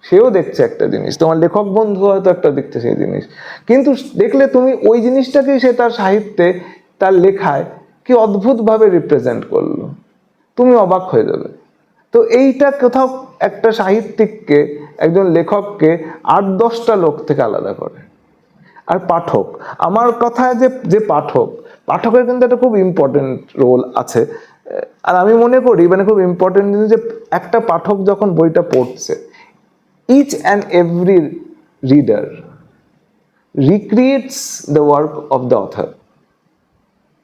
সেও দেখছে একটা জিনিস, তোমার লেখক বন্ধু হয়তো একটা দেখছে সেই জিনিস, কিন্তু দেখলে তুমি ওই জিনিসটাকেই সে তার সাহিত্যে, তার লেখায় কি অদ্ভুতভাবে রিপ্রেজেন্ট করলো, তুমি অবাক হয়ে যাবে। তো এইটা কোথাও একটা সাহিত্যিককে, একজন লেখককে 8-10টা লোক থেকে আলাদা করে। আর পাঠক, আমার কথায় যে যে পাঠক, পাঠকের কিন্তু একটা খুব ইম্পর্টেন্ট রোল আছে। আর আমি মনে করি মানে খুব ইম্পর্টেন্ট জিনিস, যে একটা পাঠক যখন বইটা পড়ছে, each and every reader recreates the work of the author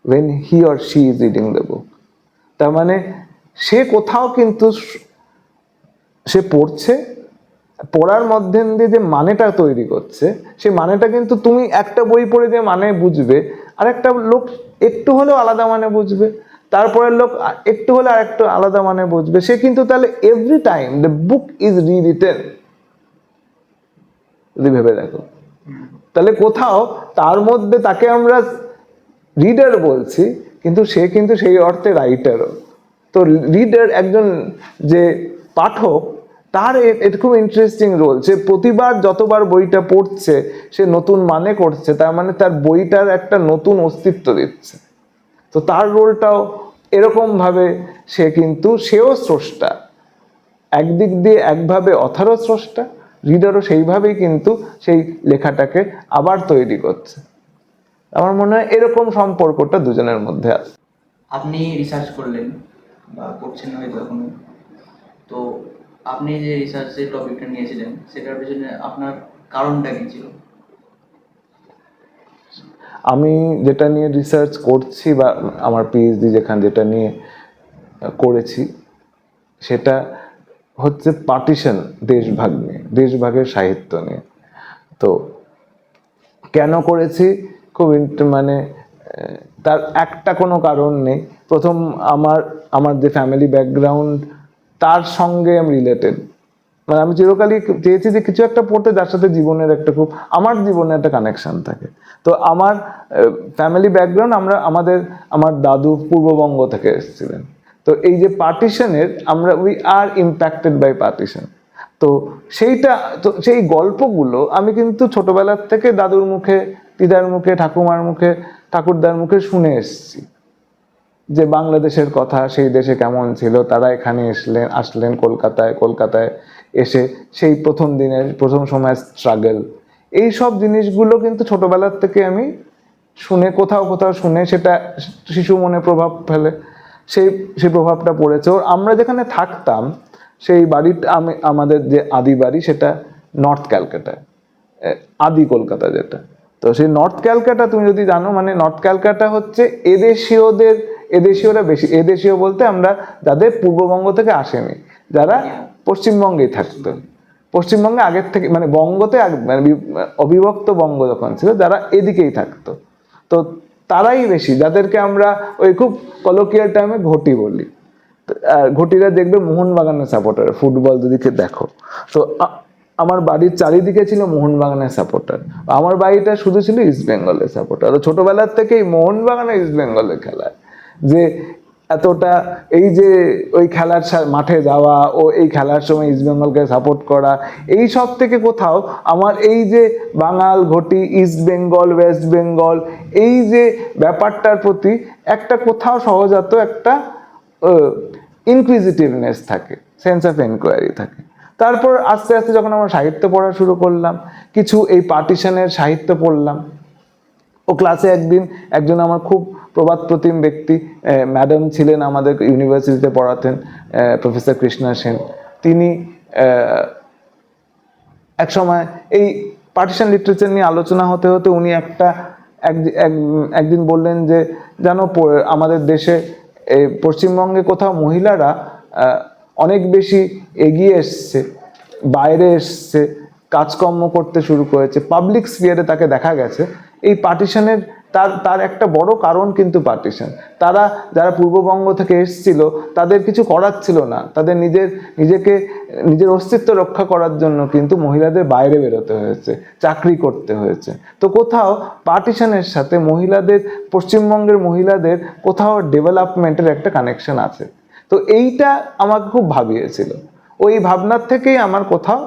when he or she is reading the book। তার মানে সে কোথাও কিন্তু সে পড়ছে, পড়ার মধ্যে দিয়ে যে মানেটা তৈরি করছে, সেই মানেটা কিন্তু তুমি একটা বই পড়ে যে মানে বুঝবে, আর একটা লোক একটু হলেও আলাদা মানে বুঝবে, তারপরের লোক একটু হলে আর একটু আলাদা মানে বুঝবে। সে কিন্তু তাহলে every time the book is রিরিটেন, যদি ভেবে দেখো, তাহলে কোথাও তার মধ্যে তাকে আমরা রিডার বলছি, কিন্তু সে কিন্তু সেই অর্থে রাইটারও। তো রিডার, একজন যে পাঠক, তার এটা খুব ইন্টারেস্টিং রোল। সে প্রতিবার যতবার বইটা পড়ছে সে নতুন মানে করছে, তার মানে তার বইটার একটা নতুন অস্তিত্ব দিচ্ছে। তো তার রোলটাও এরকম ভাবে, সে কিন্তু সেও স্রষ্টা, একদিক দিয়ে একভাবে অথারও স্রষ্টা, রিডারও সেইভাবেই কিন্তু সেই লেখাটাকে আবার তৈরি করছে। আমার মনে হয় এরকম সম্পর্কটা দুজনের মধ্যে আছে। আপনি রিসার্চ করলেন বা করছেন হয়তো এখনো, তো আপনি যে রিসার্চের টপিকটা নিয়েছিলেন সেটার পেছনে আপনার কারণটা কি ছিল? আমি যেটা নিয়ে রিসার্চ করছি, বা আমার পিএইচডি যেটা নিয়ে করেছি, সেটা হচ্ছে পার্টিশন, দেশভাগ নিয়ে, দেশভাগের সাহিত্য নিয়ে। তো কেন করেছি, খুব মানে তার একটা কোনো কারণ নেই। প্রথম, আমার আমার যে ফ্যামিলি ব্যাকগ্রাউন্ড, তার সঙ্গে আমি রিলেটেড। মানে আমি চিরকালই চেয়েছি যে কিছু একটা পড়তে যার সাথে জীবনের একটা খুব, আমার জীবনে একটা কানেকশন থাকে। তো আমার ফ্যামিলি ব্যাকগ্রাউন্ড, আমার দাদু পূর্ববঙ্গ থেকে এসেছিলেন। তো এই যে পার্টিশনের, আমরা we are impacted by partition. তো সেইটা, তো সেই গল্পগুলো আমি কিন্তু ছোটবেলার থেকে দাদুর মুখে, দিদার মুখে, ঠাকুমার মুখে, ঠাকুরদার মুখে শুনে এসেছি, যে বাংলাদেশের কথা, সেই দেশে কেমন ছিল, তারা এখানে আসলেন কলকাতায় এসে সেই প্রথম সময় স্ট্রাগল, এই সব জিনিসগুলো কিন্তু ছোটবেলার থেকে আমি শুনে, কোথাও শুনে, সেটা শিশু মনে প্রভাব ফেলে, সেই প্রভাবটা পড়েছে। ওর আমরা যেখানে থাকতাম, সেই বাড়িটা, আমাদের যে আদি বাড়ি, সেটা নর্থ ক্যালকাটায়, আদি কলকাতা যেটা। তো সেই নর্থ ক্যালকাটা, তুমি যদি জানো, মানে নর্থ ক্যালকাটা হচ্ছে এদেশীয়রা বেশি, এদেশীয় বলতে আমরা যাদের পূর্ববঙ্গ থেকে আসেনি, যারা পশ্চিমবঙ্গেই থাকতো, পশ্চিমবঙ্গে আগের থেকে, মানে বঙ্গতে মানে অবিভক্ত বঙ্গ যখন ছিল, যারা এদিকেই থাকতো, তো তারাই বেশি, যাদেরকে আমরা ওই খুব কলোকিয়াল টাইমে ঘটি বলি। ঘটিরা দেখবে মোহনবাগানের সাপোর্টার, ফুটবল যদি দেখো। তো আমার বাড়ির চারিদিকে ছিল মোহনবাগানের সাপোর্টার, আমার বাড়িটা শুধু ছিল ইস্ট বেঙ্গলের সাপোর্টার। ছোটবেলার থেকেই মোহনবাগানের ইস্ট বেঙ্গলের খেলা, যে এতটা এই যে ওই খেলার মাঠে যাওয়া ও এই খেলার সময় ইস্ট বেঙ্গলকে সাপোর্ট করা, এই সব থেকে কোথাও আমার এই যে বাঙাল ঘটি, ইস্ট বেঙ্গল, ওয়েস্ট বেঙ্গল, এই যে ব্যাপারটার প্রতি একটা কোথাও সহজাত একটা ইনকুইজিটিভনেস থাকে, সেন্স অফ এনকোয়ারি থাকে। তারপর আস্তে আস্তে যখন আমরা সাহিত্য পড়া শুরু করলাম, কিছু এই পার্টিশনের সাহিত্য পড়লাম। ও ক্লাসে একদিন একজন আমার খুব প্রবাদ প্রতিম ব্যক্তি, ম্যাডাম ছিলেন আমাদের ইউনিভার্সিটিতে পড়াতেন, প্রফেসর কৃষ্ণা সেন। তিনি এক সময় এই পার্টিশন লিটারেচার নিয়ে আলোচনা হতে হতে উনি একদিন বললেন যে জানো, আমাদের দেশে পশ্চিমবঙ্গে কোথাও মহিলারা অনেক বেশি এগিয়ে এসছে, বাইরে এসছে, কাজকর্ম করতে শুরু করেছে, পাবলিক স্ফিয়ারে তাকে দেখা গেছে। এই পার্টিশনের তার একটা বড় কারণ কিন্তু পার্টিশন। তারা যারা পূর্ববঙ্গ থেকে এসেছিল তাদের কিছু করার ছিল না, তাদের নিজের অস্তিত্ব রক্ষা করার জন্য কিন্তু মহিলাদের বাইরে বেরোতে হয়েছে, চাকরি করতে হয়েছে। তো কোথাও পার্টিশনের সাথে পশ্চিমবঙ্গের মহিলাদের কোথাও ডেভেলপমেন্টের একটা কানেকশন আছে। তো এইটা আমাকে খুব ভাবিয়েছিল। ওই ভাবনার থেকেই আমার কোথাও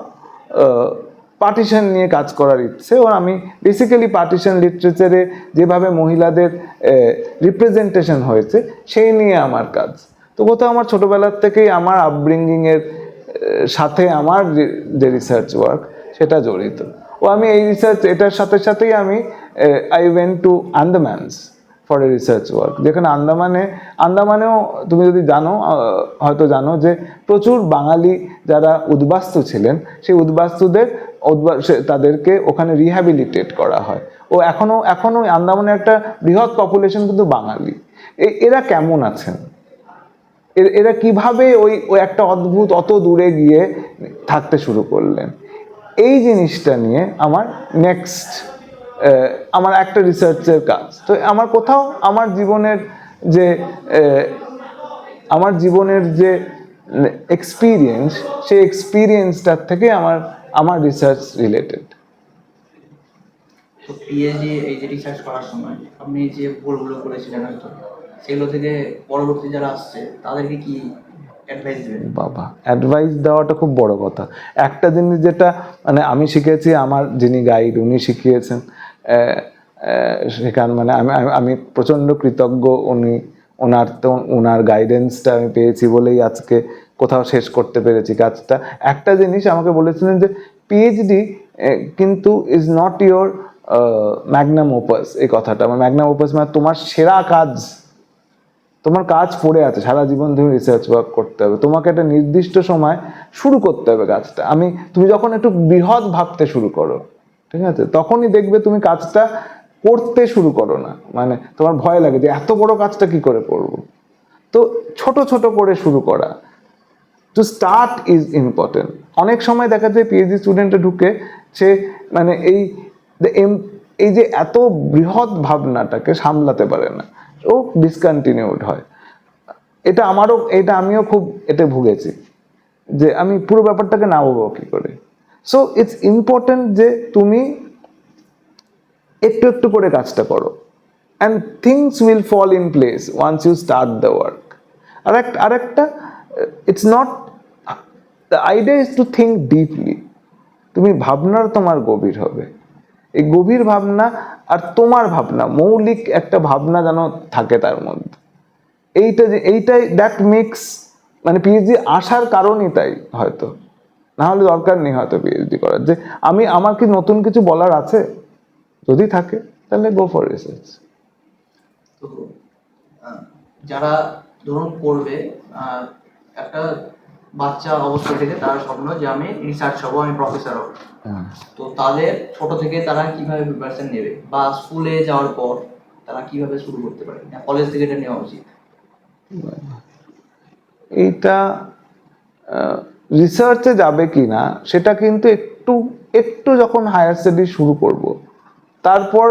পার্টিশন নিয়ে কাজ করার ইচ্ছে। ও আমি বেসিক্যালি পার্টিশন লিটারেচারে যেভাবে মহিলাদের রিপ্রেজেন্টেশন হয়েছে সেই নিয়ে আমার কাজ। তো কোথাও আমার ছোটোবেলার থেকেই আমার আপব্রিঙ্গিংয়ের সাথে আমার যে রিসার্চ ওয়ার্ক সেটা জড়িত। আমি এই এটার সাথে সাথেই আমি I went to Andamans for a research work, যেখানে আন্দামানেও তুমি যদি হয়তো জানো যে প্রচুর বাঙালি যারা উদ্বাস্তু ছিলেন, সেই তাদেরকে ওখানে রিহ্যাবিলিটেট করা হয়। ও এখনো আন্দামানের একটা বৃহৎ পপুলেশন কিন্তু বাঙালি। এরা কেমন আছেন, এরা কিভাবে ওই একটা অদ্ভুত অত দূরে গিয়ে থাকতে শুরু করলেন, এই জিনিসটা নিয়ে আমার একটা রিসার্চের কাজ। তো আমার কোথাও আমার জীবনের যে এক্সপিরিয়েন্স, সেই এক্সপিরিয়েন্সটার থেকে আমার রিসার্চ রিলেটেড। তো পিএইচডি এই যে রিসার্চ করার সময় আপনি যে ভুলগুলো করেছিলেন হয়তো, সেগুলো থেকে পরবর্তী যারা আসছে তাদেরকে কি অ্যাডভাইস দেবেন? বাবা, অ্যাডভাইস দেওয়াটা খুব বড় কথা। একটা জিনিস যেটা আমি শিখেছি, আমার যিনি গাইড উনি শিখিয়েছেন, সেখানে আমি প্রচণ্ড কৃতজ্ঞ। ওনার গাইডেন্সটা আমি পেয়েছি বলেই আজকে কোথাও শেষ করতে পেরেছি কাজটা। একটা জিনিস আমাকে বলেছিলেন যে পিএইচডি কিন্তু is not your Magnum Opus. এই কথাটা ম্যাগনাম ওপাস মানে তোমার সেরা কাজ, তোমার কাজ পড়ে আছে, সারা জীবন তুমি রিসার্চ ওয়ার্ক করতে হবে, তোমাকে একটা নির্দিষ্ট সময় শুরু করতে হবে কাজটা। তুমি যখন একটু বৃহৎ ভাবতে শুরু করো, ঠিক আছে, তখনই দেখবে তুমি কাজটা করতে শুরু করো না, তোমার ভয় লাগে যে এত বড় কাজটা কি করে করবো। তো ছোট ছোট করে শুরু করা, টু স্টার্ট ইজ ইম্পর্টেন্ট। অনেক সময় দেখা যায় পিএইচডি স্টুডেন্টে ঢুকে সে এই যে এত বৃহৎ ভাবনাটাকে সামলাতে পারে না, ও ডিসকন্টিনিউড হয়। আমিও খুব এতে ভুগেছি যে আমি পুরো ব্যাপারটাকে নামাবো কি করে। সো ইটস ইম্পর্টেন্ট যে তুমি একটু একটু করে কাজটা করো, and things will fall in place once you start the work. আরেকটা, it's not, the idea is to think deeply. তুমি ভাবনার তোমার গভীর হবে, এই গভীর ভাবনা আর তোমার ভাবনা, মৌলিক একটা ভাবনা যেন থাকে তার মধ্যে। এইটাই দ্যাট মেক্স পিএইচডি আসার কারণই তাই, হয়তো না হলে দরকার নেই হয়তো পিএইচডি করার। যে আমার কি নতুন কিছু বলার আছে, যদি থাকে তাহলে গো ফর রিসার্চ। তো যারা ধরুন পড়বে, একটা বাচ্চা অবস্থা থেকে তার স্বপ্ন যে আমি রিসার্চ হবো, আমি প্রফেসর হবো, তো তাদের ছোট থেকে তারা কিভাবে প্রিপারেশন নেবে, বা স্কুলে যাওয়ার পর তারা কিভাবে শুরু করতে পারে, কলেজ থেকে এটা নেওয়া উচিত? এইটা রিসার্চে যাবে কি না সেটা কিন্তু একটু যখন হায়ার স্টাডি শুরু করব, তারপর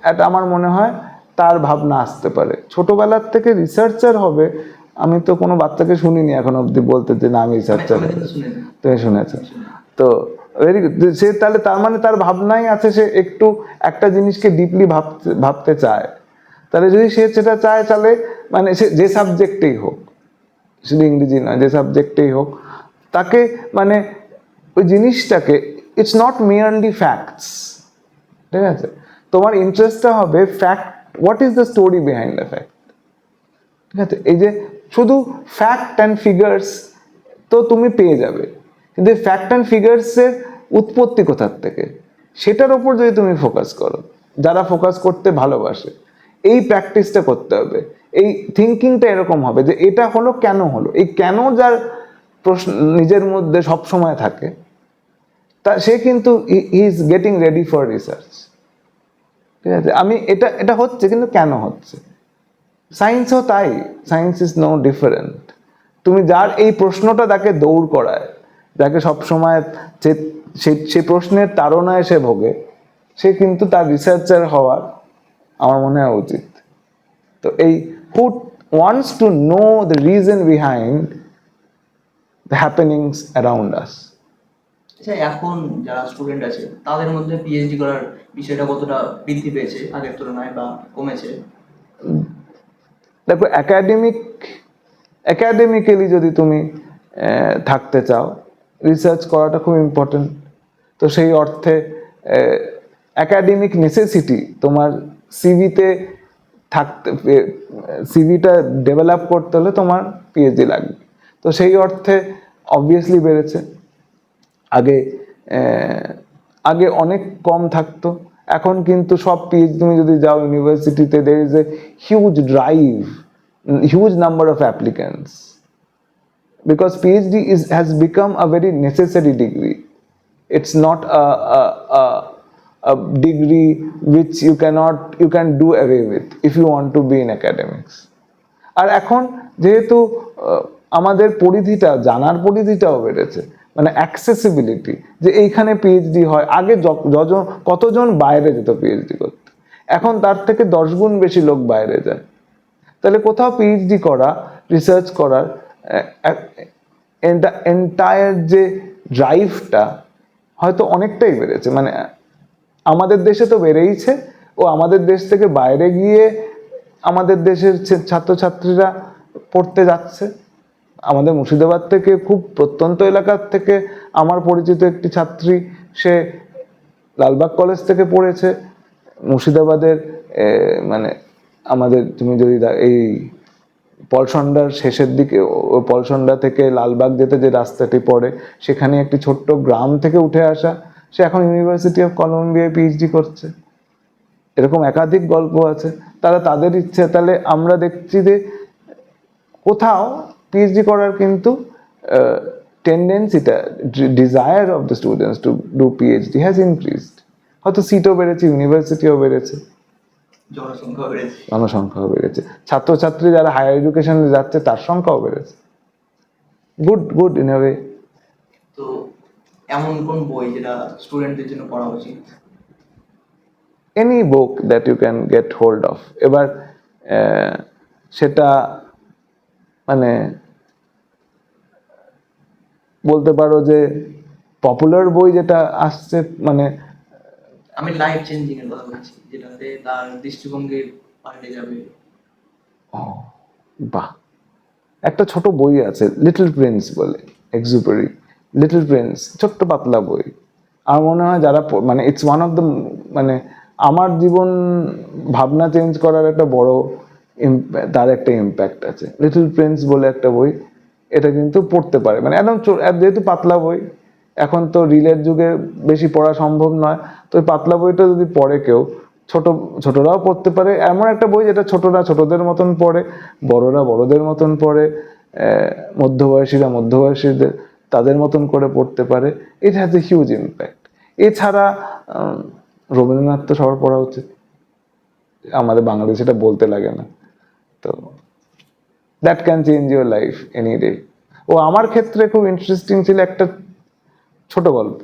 এটা আমার মনে হয় তার ভাবনা আসতে পারে। ছোটবেলার থেকে রিসার্চার হবে আমি তো কোনো বাচ্চাকে শুনিনি এখন অবধি বলতে যে না আমি রিসার্চার হবে। তুমি শুনেছো? তো ভেরি গুড। সে তাহলে তার ভাবনাই আছে, সে একটু একটা জিনিসকে ডিপলি ভাবতে চায়। তাহলে যদি সে সেটা চায়, তাহলে মানে সে যে সাবজেক্টেই হোক, শুধু ইংরেজি নয়, যে সাবজেক্টেই হোক, তাকে মানে ওই জিনিসটাকে, ইটস নট মিয়ারলি ফ্যাক্টস, ঠিক আছে, তোমার ইন্টারেস্টটা হবে fact, what is the story behind the fact, ঠিক আছে। এই যে শুধু ফ্যাক্ট অ্যান্ড ফিগার্স তো তুমি পেয়ে যাবে, কিন্তু ফ্যাক্ট অ্যান্ড ফিগার্সের উৎপত্তি কোথার থেকে, সেটার ওপর যদি তুমি ফোকাস করো, যারা ফোকাস করতে ভালোবাসে, এই প্র্যাকটিসটা করতে হবে, এই থিঙ্কিংটা এরকম হবে যে এটা হলো কেন হলো, এই কেন যার প্রশ্ন নিজের মধ্যে সব সময় থাকে, তা সে কিন্তু he is getting ready for research, ঠিক আছে। আমি এটা এটা হচ্ছে, কিন্তু কেন হচ্ছে, সায়েন্সও তাই, সায়েন্স ইজ নো ডিফারেন্ট। তুমি যার এই প্রশ্নটা তাকে দৌড় করায়, যাকে সবসময় সেই প্রশ্নের তাড়নায় সে ভোগে, সে কিন্তু তার রিসার্চার হওয়ার আমার মনে হয় উচিত। তো এই who wants to know the reason behind the happenings around us. আচ্ছা, এখন যারা স্টুডেন্ট আছে তাদের মধ্যে পিএইচডি করার বিষয়টা কতটা বৃদ্ধি পেয়েছে আগের তুলনায় বা কমেছে? দেখো, একাডেমিক্যালি যদি তুমি থাকতে চাও, রিসার্চ করাটা খুব ইম্পর্টেন্ট। তো সেই অর্থে একাডেমিক নেসেসিটি তোমার সিভিতে থাকতে, সিভিটা ডেভেলপ করতে হলে তোমার পিএইচডি লাগবে। তো সেই অর্থে অবভিয়াসলি বেড়েছে। আগে আগে অনেক কম থাকতো, এখন কিন্তু সব পিএইচডি, তুমি যদি যাও ইউনিভার্সিটিতে, there is a huge drive, huge number of applicants, because PhD has become a very necessary degree. It's not a degree which you can do away with if you want to be in academics. আর এখন যেহেতু আমাদের পরিধিটা, জানার পরিধিটাও বেড়েছে, মানে accessibility, যে এইখানে PhD হয়। আগে কতজন বাইরে যেত পিএইচডি করতে, এখন তার থেকে 10 গুণ বেশি লোক বাইরে যায়। তাহলে কোথাও পিএইচডি করা, রিসার্চ করার এন্টায়ার যে ড্রাইভটা হয়তো অনেকটাই বেড়েছে। মানে আমাদের দেশে তো বেড়েইছে, ও আমাদের দেশ থেকে বাইরে গিয়ে আমাদের দেশের ছাত্রছাত্রীরা পড়তে যাচ্ছে। আমাদের মুর্শিদাবাদ থেকে, খুব প্রত্যন্ত এলাকার থেকে আমার পরিচিত একটি ছাত্রী, সে লালবাগ কলেজ থেকে পড়েছে। মুর্শিদাবাদের মানে আমাদের, তুমি যদি এই পলসন্ডার শেষের দিকে, পলসন্ডা থেকে লালবাগ যেতে যে রাস্তাটি পড়ে, সেখানে একটি ছোট্ট গ্রাম থেকে উঠে আসা, সে এখন ইউনিভার্সিটি অফ কলম্বিয়ায় পিএইচডি করছে। এরকম একাধিক গল্প আছে। তাদের ইচ্ছে। তাহলে আমরা দেখছি যে কোথাও পিএইচডি করার কিন্তু টেন্ডেন্সিটা, desire of the students to do PhD has increased. হয়তো সিটও বেড়েছে, ইউনিভার্সিটিও বেড়েছে, জনসংখ্যাও বেড়েছে, ছাত্রছাত্রী যারা হায়ার এডুকেশনে যাচ্ছে তার সংখ্যাও বেড়েছে। Good in a way. তো এমন কোন বই যেটা স্টুডেন্টদের জন্য পড়া উচিত? Any book that you can get hold of. এবার সেটা মানে বলতে পারো যে পপুলার বই যেটা আসছে, মানে আমি লাইফ চেঞ্জিং এর কথা বলছি, যেটাতে তার দৃষ্টিভঙ্গি পাল্টে যাবে। বাহ, একটা ছোট বই আছে লিটল প্রিন্স বলে, এক্সুপেরি, লিটল প্রিন্স, ছোট্ট পাতলা বই। আমার মনে হয় যারা মানে ইটস ওয়ান অফ দ্য, মানে আমার জীবন ভাবনা চেঞ্জ করার একটা বড় তার একটা ইম্প্যাক্ট আছে। লিটল প্রিন্স বলে একটা বই, এটা কিন্তু পড়তে পারে, মানে একদম যেহেতু পাতলা বই, এখন তো রিলের যুগে বেশি পড়া সম্ভব নয়, তো ওই পাতলা বইটা যদি পড়ে কেউ, ছোটরাও পড়তে পারে। এমন একটা বই যেটা ছোটরা ছোটদের মতন পড়ে, বড়রা বড়দের মতন পড়ে, মধ্যবয়সীরা মধ্যবয়সীদের তাদের মতন করে পড়তে পারে। It has a huge impact. এছাড়া রবীন্দ্রনাথ তো সবার পড়া উচিত, আমাদের বাংলাদেশে এটা বলতে লাগে না। তো that can change your life any day. ও আমার ক্ষেত্রে খুব ইন্টারেস্টিং ছিল একটা ছোট গল্প,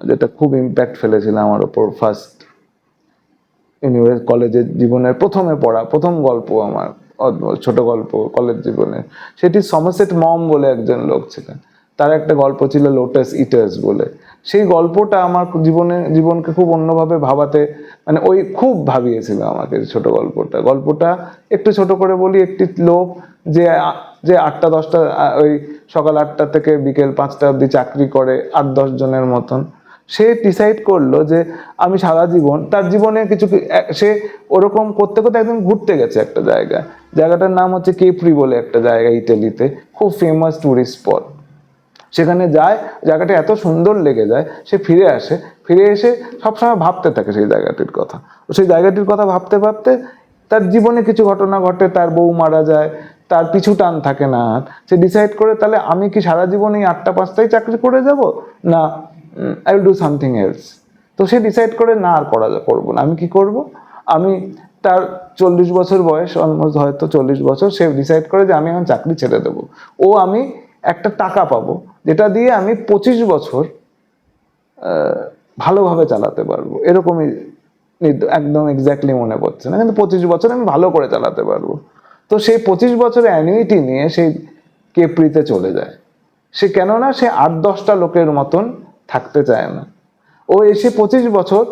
যেটা খুব ইম্প্যাক্ট ফেলেছিল আমার ওপর। ফার্স্ট কলেজের জীবনের প্রথমে পড়া প্রথম গল্প আমার, ছোট গল্প কলেজ জীবনে, সেটি সমারসেট মম বলে একজন লোক ছিলেন। তার একটা গল্প ছিল লোটাস ইটার্স বলে। সেই গল্পটা আমার জীবনকে খুব অন্যভাবে ভাবাতে, মানে ওই খুব ভাবিয়েছিল আমাকে ছোট গল্পটা একটু ছোট করে বলি। একটি লোক যে যে 8টা-10টা ওই সকাল 8টা থেকে বিকেল 5টা অবধি চাকরি করে 8-10 জনের মতন, সে ডিসাইড করলো যে আমি সারা জীবন, তার জীবনে কিছু সে ওরকম করতে করতে একদম ঘুরতে গেছে একটা জায়গাটার নাম হচ্ছে কেপ্রি বলে একটা জায়গা, ইটালিতে খুব ফেমাস টুরিস্ট স্পট। সেখানে যায়, জায়গাটা এত সুন্দর লেগে যায়, সে ফিরে এসে সবসময় ভাবতে থাকে সেই জায়গাটির কথা। সেই জায়গাটির কথা ভাবতে ভাবতে তার জীবনে কিছু ঘটনা ঘটে, তার বউ মারা যায়, তার পিছু টান থাকে না আর। সে ডিসাইড করে তাহলে আমি কি সারা জীবন এই 8টা-5টায় চাকরি করে যাব, না I will do something else. তো সে ডিসাইড করে না আর করবো না, আমি কি করব, আমি তার 40 বছর বয়স, অলমোস্ট হয়তো 40 বছর, সে ডিসাইড করে যে আমি এখন চাকরি ছেড়ে দেবো। আমি একটা টাকা পাবো যেটা দিয়ে আমি 25 বছর ভালোভাবে চালাতে পারবো, এরকমই একদম এক্স্যাক্টলি মনে পড়ছে না, কিন্তু 25 বছর আমি ভালো করে চালাতে পারবো। তো সেই 25 বছরের অ্যানুইটি নিয়ে সেই কেপ্রিতে চলে যায়। সে কেননা সে 8-10টা লোকের মতন থাকতে চায় না। ও এসে 25 বছর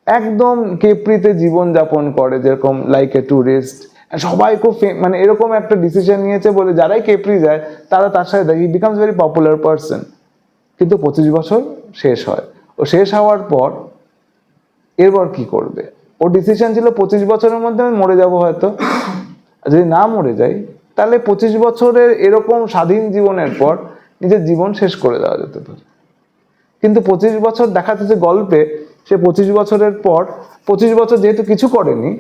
একদম কেপ্রিতে জীবনযাপন করে, যেরকম লাইক এ ট্যুরিস্ট। সবাই খুব মানে এরকম একটা ডিসিশন নিয়েছে বলে যারাই কেপ্রি যায় তারা তার সাথে হি বিকামস ভেরি পপুলার পারসন। কিন্তু 25 বছর শেষ হয়, ও শেষ হওয়ার পর এরপর কি করবে? ও ডিসিশন ছিল 25 বছরের মধ্যে আমি মরে যাব হয়তো, যদি না মরে যাই তাহলে 25 বছরের এরকম স্বাধীন জীবনের পর নিজের জীবন শেষ করে দেওয়া যেতে পারে। কিন্তু 25 বছর দেখা যাচ্ছে গল্পে, সে 25 বছরের পর 25 বছর যেহেতু কিছু করেনি,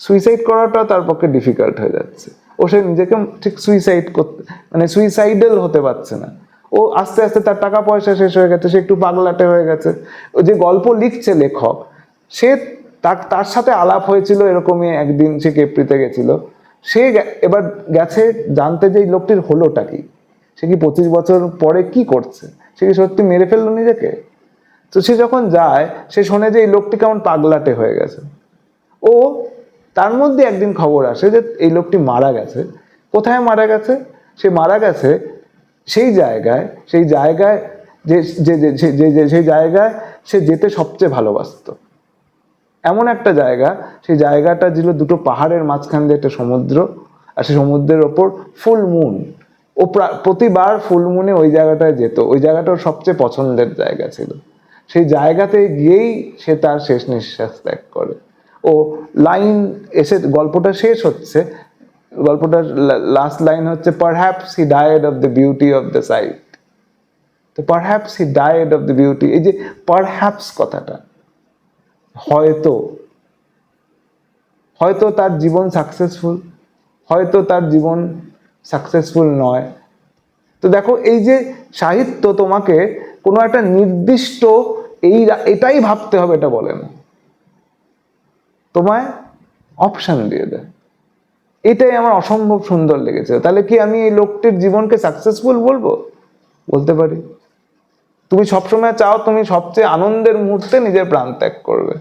সুইসাইড করাটা তার পক্ষে ডিফিকাল্ট হয়ে যাচ্ছে। ও সে নিজেকে ঠিক সুইসাইড করতে, মানে সুইসাইডাল হতে পারছে না। ও আস্তে আস্তে তার টাকা পয়সা শেষ হয়ে গেছে, সে একটু পাগলাটে হয়ে গেছে। ও যে গল্প লিখছে লেখক, সে তার সাথে আলাপ হয়েছিল এরকমই একদিন, সে কেপ্রিতে গেছিল। সে এবার গেছে জানতে যে এই লোকটির হলোটা কি, সে কি 25 বছর পরে কি করছে, সে কি সত্যি মেরে ফেললো নিজেকে? তো সে যখন যায়, সে শোনে যে এই লোকটি কেমন পাগলাটে হয়ে গেছে। ও তার মধ্যে একদিন খবর আসে যে এই লোকটি মারা গেছে। কোথায় মারা গেছে? সে মারা গেছে সেই জায়গায় যে যে সেই জায়গায় সে যেতে সবচেয়ে ভালোবাসতো, এমন একটা জায়গা। সেই জায়গাটা ছিল দুটো পাহাড়ের মাঝখান দিয়ে একটা সমুদ্র, আর সেই সমুদ্রের ওপর ফুল মুন। ও প্রতিবার ফুল মুনে ওই জায়গাটায় যেত, ওই জায়গাটা ওর সবচেয়ে পছন্দের জায়গা ছিল। সেই জায়গাতে গিয়েই সে তার শেষ নিঃশ্বাস ত্যাগ করে। ও লাইন এসে গল্পটা শেষ হচ্ছে, গল্পটার লাস্ট লাইন হচ্ছে perhaps he died of the beauty of the sight. তো perhaps he died of the beauty, এই যে পারহ্যাপস কথাটা, হয়তো হয়তো তার জীবন সাকসেসফুল, হয়তো তার জীবন সাকসেসফুল নয়। তো দেখো, এই যে সাহিত্য তোমাকে কোনো একটা নির্দিষ্ট এটাই ভাবতে হবে এটা বলে না, তোমায় অপশন দিয়ে দেয়। এটাই আমার অসম্ভব সুন্দর লেগেছে। তাহলে কি আমি এই লোকটির জীবনকে সাকসেসফুল বলতে পারি? তুমি সবসময় চাও তুমি সবচেয়ে আনন্দের মুহূর্তে নিজের প্রাণ ত্যাগ করবে,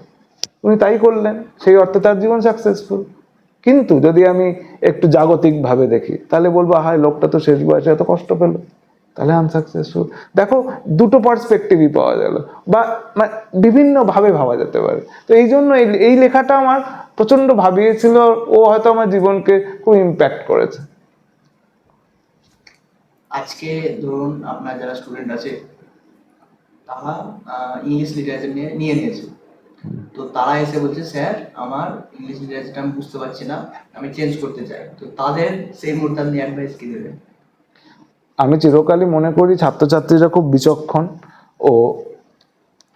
উনি তাই করলেন, সেই অর্থে তার জীবন সাকসেসফুল। কিন্তু যদি আমি একটু জাগতিক ভাবে দেখি, তাহলে বলবো হায় লোকটা তো শেষ বয়সে এত কষ্ট পেল, তাহলে আনসাকসেসফুল। দেখো, দুটো পার্সপেক্টিভই পাওয়া গেল, বা বিভিন্ন ভাবে ভাবা যেতে পারে। তো এই জন্য এই লেখাটা আমার প্রচন্ড ভাবিয়েছিল, ও হয়তো আমার জীবনকে খুব ইম্প্যাক্ট করেছে। আজকে ধরুন আপনার যারা স্টুডেন্ট আছে তারা ইংলিশ লিটারেচার নিয়ে নিয়েছে, তো তারা এসে বলছে স্যার আমার ইংলিশ লিটারেচারটা আমি বুঝতে পারছি না, আমি চেঞ্জ করতে চাই, তো তাদের সেই মুহূর্তে আপনি অ্যাডভাইস কি দেবেন? আমি চিরকালই মনে করি ছাত্রছাত্রীরা খুব বিচক্ষণ, ও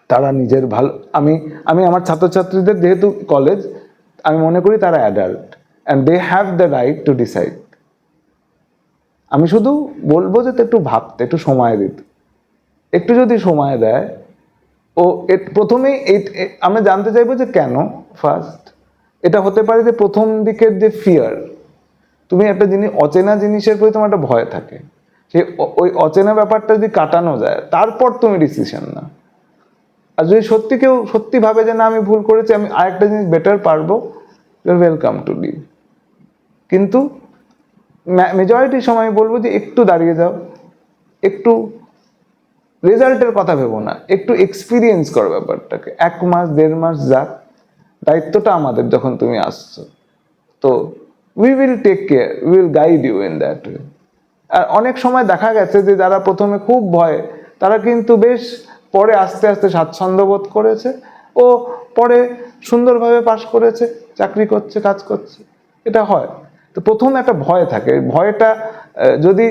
তারা নিজের ভালো, আমি আমার ছাত্রছাত্রীদের যেহেতু কলেজ, আমি মনে করি তারা adult and they have the right to decide. আমি শুধু বলবো যে একটু ভাবতে, একটু সময় দিতে, একটু যদি সময় দেয়। ও প্রথমেই আমরা জানতে চাইবো যে কেন। ফার্স্ট এটা হতে পারে যে প্রথম দিকের যে ফিয়ার, তুমি একটা অচেনা জিনিসের প্রতি তোমার একটা ভয় থাকে, সেই ওই অচেনা ব্যাপারটা যদি কাটানো যায় তারপর তুমি ডিসিশন না। আর যদি কেউ সত্যি ভাবে যে না আমি ভুল করেছি, আমি আরেকটা জিনিস বেটার পারবো, ওয়েলকাম টু লিভ। কিন্তু মেজরিটি সময় বলবো যে একটু দাঁড়িয়ে যাও, একটু রেজাল্টের কথা ভেবো না, একটু এক্সপিরিয়েন্স করো ব্যাপারটাকে। 1 মাস 1.5 মাস যাক, দায়িত্বটা আমাদের যখন তুমি আসছো, তো we will take care, we will guide you in that way. আর অনেক সময় দেখা গেছে যে যারা প্রথমে খুব ভয়, তারা কিন্তু বেশ পরে আস্তে আস্তে স্বাচ্ছন্দ্য বোধ করেছে ও পরে সুন্দরভাবে পাশ করেছে, চাকরি করছে, কাজ করছে। এটা হয়। তো প্রথমে একটা ভয় থাকে, ভয়টা যদি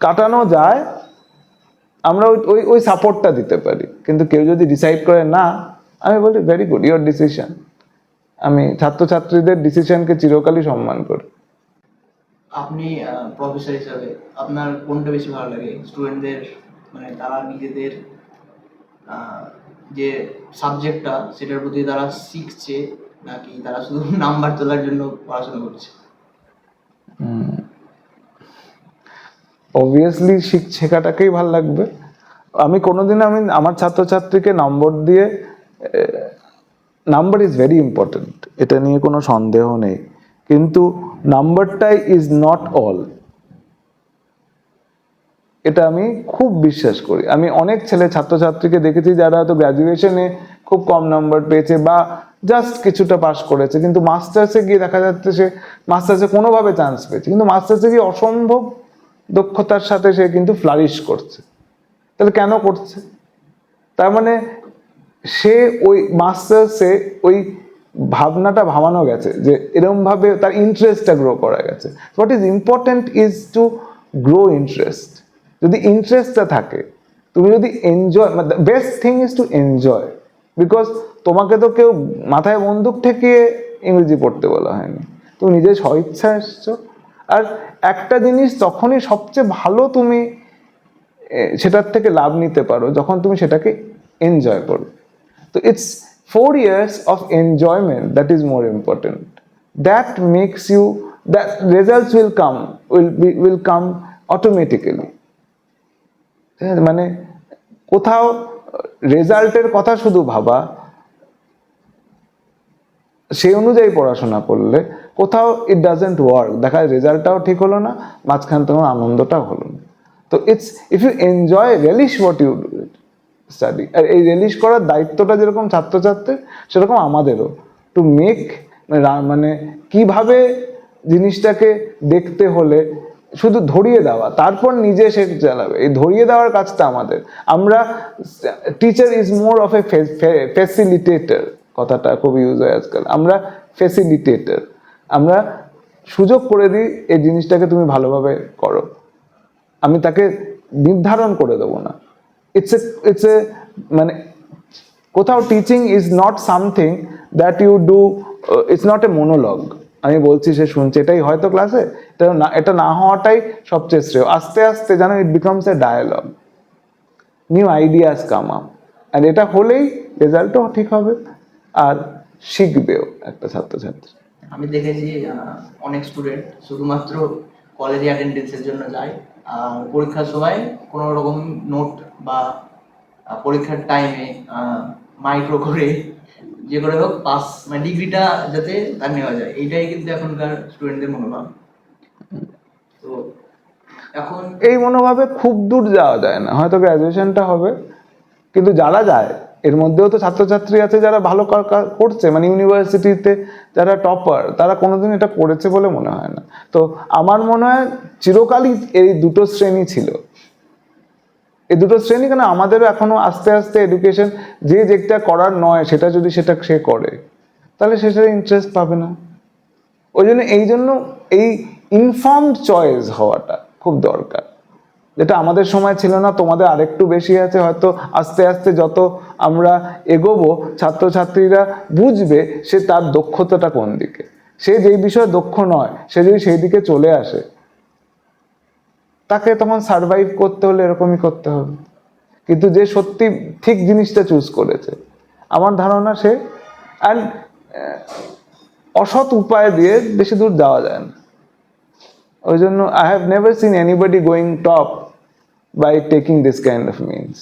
কাটানো যায়, আমরা ওই ওই ওই সাপোর্টটা দিতে পারি। কিন্তু কেউ যদি ডিসাইড করে না, আমি বলি ভেরি গুড, ইওর ডিসিশন। আমি ছাত্রছাত্রীদের ডিসিশনকে চিরকালই সম্মান করি। আপনি প্রফেসর হিসাবে আপনার কোনটা বেশি ভালো লাগে? স্টুডেন্টদের মানে তারা নিজেদের যে সাবজেক্টটা সেটার প্রতি তারা শিখছে, নাকি তারা শুধু নাম্বার তোলার জন্য পড়াশোনা করছে? অবভিয়াসলি শেখাটাকেই ভাল লাগবে। আমি কোনোদিন আমার ছাত্রছাত্রীকে নম্বর দিয়ে, নাম্বার ইজ ভেরি ইম্পর্টেন্ট, এটা নিয়ে কোনো সন্দেহ নেই, কিন্তু নাম্বারটাই ইজ নট অল, এটা আমি খুব বিশ্বাস করি। আমি অনেক ছাত্রছাত্রীকে দেখেছি যারা হয়তো গ্র্যাজুয়েশনে খুব কম নাম্বার পেয়েছে বা জাস্ট কিছুটা পাস করেছে, কিন্তু মাস্টার্সে গিয়ে দেখা যাচ্ছে সে মাস্টার্সে কোনোভাবে চান্স পেয়েছে, কিন্তু মাস্টার্সে গিয়ে অসম্ভব দক্ষতার সাথে সে কিন্তু ফ্লারিশ করছে। তাহলে কেন করছে? তার মানে সে ওই মাস্টার্সে ওই ভাবনাটা ভাবানো গেছে যে এরকম ভাবে তার ইন্টারেস্টটা গ্রো করা গেছে। What is important is to grow interest. যদি ইন্টারেস্টটা থাকে, তুমি যদি enjoy, best thing is to enjoy, because তোমাকে তো কেউ মাথায় বন্দুক ঠেকিয়ে ইংরেজি পড়তে বলা হয়নি, তুমি নিজে স্বইচ্ছা এসছো। আর একটা জিনিস তখনই সবচেয়ে ভালো তুমি সেটার থেকে লাভ নিতে পারো যখন তুমি সেটাকে এনজয় করো। তো it's 4 years of enjoyment that is more important. That makes you, that results will come automatically. মানে কোথাও রেজাল্টের কথা শুধু ভাবা, সেই অনুযায়ী পড়াশোনা করলে কোথাও ইট ডাজেন্ট ওয়ার্ক। দেখা যায় রেজাল্টটাও ঠিক হলো না, মাঝখান তোমার আনন্দটাও হলো না। তো it's, if you enjoy, relish what you do study. আর এই রিলিশ করার দায়িত্বটা যেরকম ছাত্রছাত্রীর, সেরকম আমাদেরও টু মেক, মানে কিভাবে জিনিসটাকে দেখতে হলে শুধু ধরিয়ে দেওয়া, তারপর নিজে সে চালাবে, এই ধরিয়ে দেওয়ার কাজটা আমাদের। আমরা, teacher is more of A facilitator, কথাটা খুব ইউজ হয় আজকাল। আমরা ফ্যাসিলিটেটর, আমরা সুযোগ করে দিই এই জিনিসটাকে তুমি ভালোভাবে করো, আমি তাকে নির্ধারণ করে দেবো না। ইটস এ মানে কোথাও teaching is not something that you do, it's not a monologue. আমি বলছি সে শুনছে, এটাই হয়তো ক্লাসে, এটা না হওয়াটাই সবচেয়ে শ্রেয়। আস্তে আস্তে যেন it becomes a dialogue, new ideas come up, আর এটা হলেই রেজাল্টও ঠিক হবে আর শিখবেও একটা ছাত্রছাত্রী। আমি দেখেছি অনেক স্টুডেন্ট শুধুমাত্র কলেজে অ্যাটেন্ডেন্সের জন্য যায়, আর পরীক্ষার সময় কোনো রকম নোট বা পরীক্ষার টাইমে মাইক্রো করে যে করে হোক পাস, মানে ডিগ্রিটা যাতে তার নেওয়া যায়, এইটাই কিন্তু এখনকার স্টুডেন্টদের মনোভাব। তো এখন এই মনোভাবে খুব দূর যাওয়া যায় না, হয়তো গ্র্যাজুয়েশনটা হবে, কিন্তু যারা যায় এর মধ্যেও তো ছাত্রছাত্রী আছে যারা ভালো করছে, মানে ইউনিভার্সিটিতে যারা টপার, তারা কোনোদিন এটা করেছে বলে মনে হয় না। তো আমার মনে হয় চিরকালই এই দুটো শ্রেণী ছিল, এই দুটো শ্রেণী কেন, আমাদেরও এখনো আস্তে আস্তে এডুকেশন, যে যেটা করার নয় সেটা যদি সেটা সে করে, তাহলে সে সেটা ইন্টারেস্ট পাবে না। ওই জন্য এই ইনফর্মড চয়েস হওয়াটা খুব দরকার, যেটা আমাদের সময় ছিল না, তোমাদের আরেকটু বেশি আছে হয়তো। আস্তে আস্তে যত আমরা এগোবো, ছাত্রছাত্রীরা বুঝবে সে তার দক্ষতাটা কোন দিকে, সে যেই বিষয়ে দক্ষ নয় সে যদি সেই দিকে চলে আসে, তাকে তখন সারভাইভ করতে হলে এরকমই করতে হবে। কিন্তু যে সত্যি ঠিক জিনিসটা চুজ করেছে, আমার ধারণা সে, অ্যান্ড অসৎ উপায় দিয়ে বেশি দূর যাওয়া যায় না। ওই জন্য I have never seen anybody going top by taking this kind of means.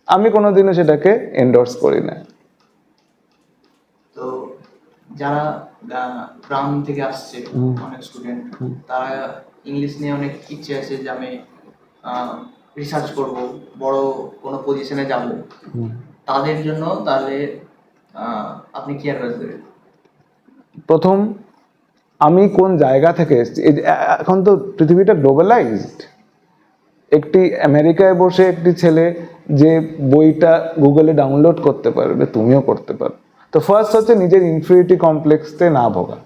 আমি কোনোদিনও সেটাকে এন্ডোর্স করি না। তো যারা গ্রাম থেকে আসছে অনেক স্টুডেন্ট, তারা ইংলিশ নিয়ে অনেক ইচ্ছে আছে যে আমি রিসার্চ করব, বড় কোনো পজিশনে যাব, তাদের জন্য তাহলে আপনি কি অ্যাডভাইস দেবেন? প্রথম, আমি কোন জায়গা থেকে এসেছি। এখন তো পৃথিবীটা গ্লোবালাইজড। একটি আমেরিকায় বসে একটি ছেলে যে বইটা গুগলে ডাউনলোড করতে পারবে, তুমিও করতে পারো। তো ফার্স্ট হচ্ছে নিজের ইনফিরিটি কমপ্লেক্সতে না ভোগা।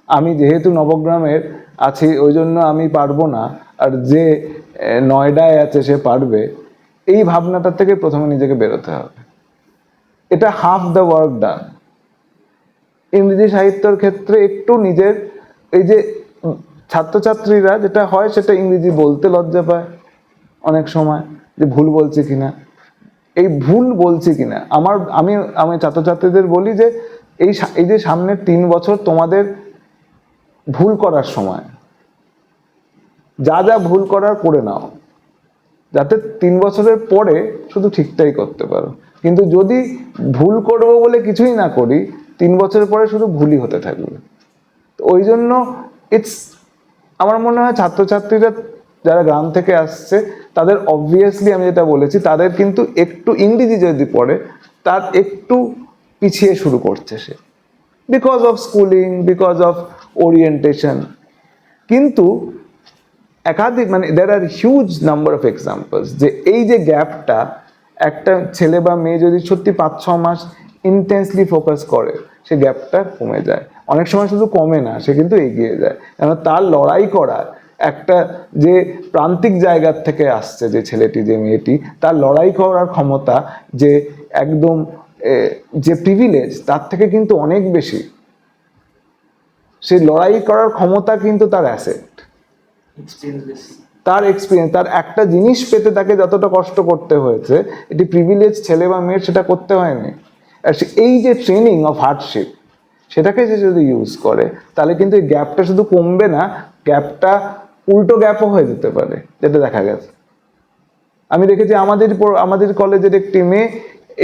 আমি যেহেতু নবগ্রামের আছি ওই জন্য আমি পারবো না, আর যে নয়ডায় আছে সে পারবে, এই ভাবনাটা থেকে প্রথমে নিজেকে বেরোতে হবে। এটা হাফ দ্য ওয়ার্ক ডান। ইংরেজি সাহিত্যের ক্ষেত্রে একটু নিজের এই যে ছাত্রছাত্রীরা যেটা হয় সেটা ইংরেজি বলতে লজ্জা পায় অনেক সময়, যে ভুল বলছে কিনা, এই ভুল বলছি কিনা। আমি ছাত্রছাত্রীদের বলি যে এই যে সামনের 3 বছর তোমাদের ভুল করার সময়, যা যা ভুল করার করে নাও, যাতে 3 বছরের পরে শুধু ঠিকটাই করতে পারো। কিন্তু যদি ভুল করবো বলে কিছুই না করি, 3 বছরের পরে শুধু ভুলই হতে থাকবে। তো ওই জন্য আমার মনে হয় ছাত্রছাত্রীরা যারা গ্রাম থেকে আসছে তাদের অবভিয়াসলি, আমি যেটা বলেছি, তাদের কিন্তু একটু ইংরেজি যদি পড়ে তার একটু পিছিয়ে শুরু করছে সে, because of schooling, because of orientation. কিন্তু একাধিক there are huge number of examples যে এই যে গ্যাপটা, একটা ছেলে বা মেয়ে যদি সত্যি 5-6 মাস ইন্টেন্সলি ফোকাস করে, সে গ্যাপটা কমে যায়। অনেক সময় শুধু কমে না, সে কিন্তু এগিয়ে যায়। কেন তার লড়াই করার একটা যে প্রান্তিক জায়গার থেকে আসছে, যে ছেলেটি যে মেয়েটি, তার লড়াই করার ক্ষমতা যে একদম যে প্রিভিলেজ তার থেকে কিন্তু অনেক বেশি। সেই লড়াই করার ক্ষমতা কিন্তু তার অ্যাসেট, তার এক্সপিরিয়েন্স। তার একটা জিনিস পেতে তাকে যতটা কষ্ট করতে হয়েছে, এটি প্রিভিলেজ ছেলে বা মেয়ের সেটা করতে হয়নি। আর এই যে ট্রেনিং অফ হার্ডশিপ, সেটাকে সে যদি ইউজ করে, তাহলে কিন্তু এই গ্যাপটা শুধু কমবে না, গ্যাপটা উল্টো গ্যাপও হয়ে যেতে পারে, যেটা দেখা গেছে। আমি দেখেছি আমাদের কলেজের একটি মেয়ে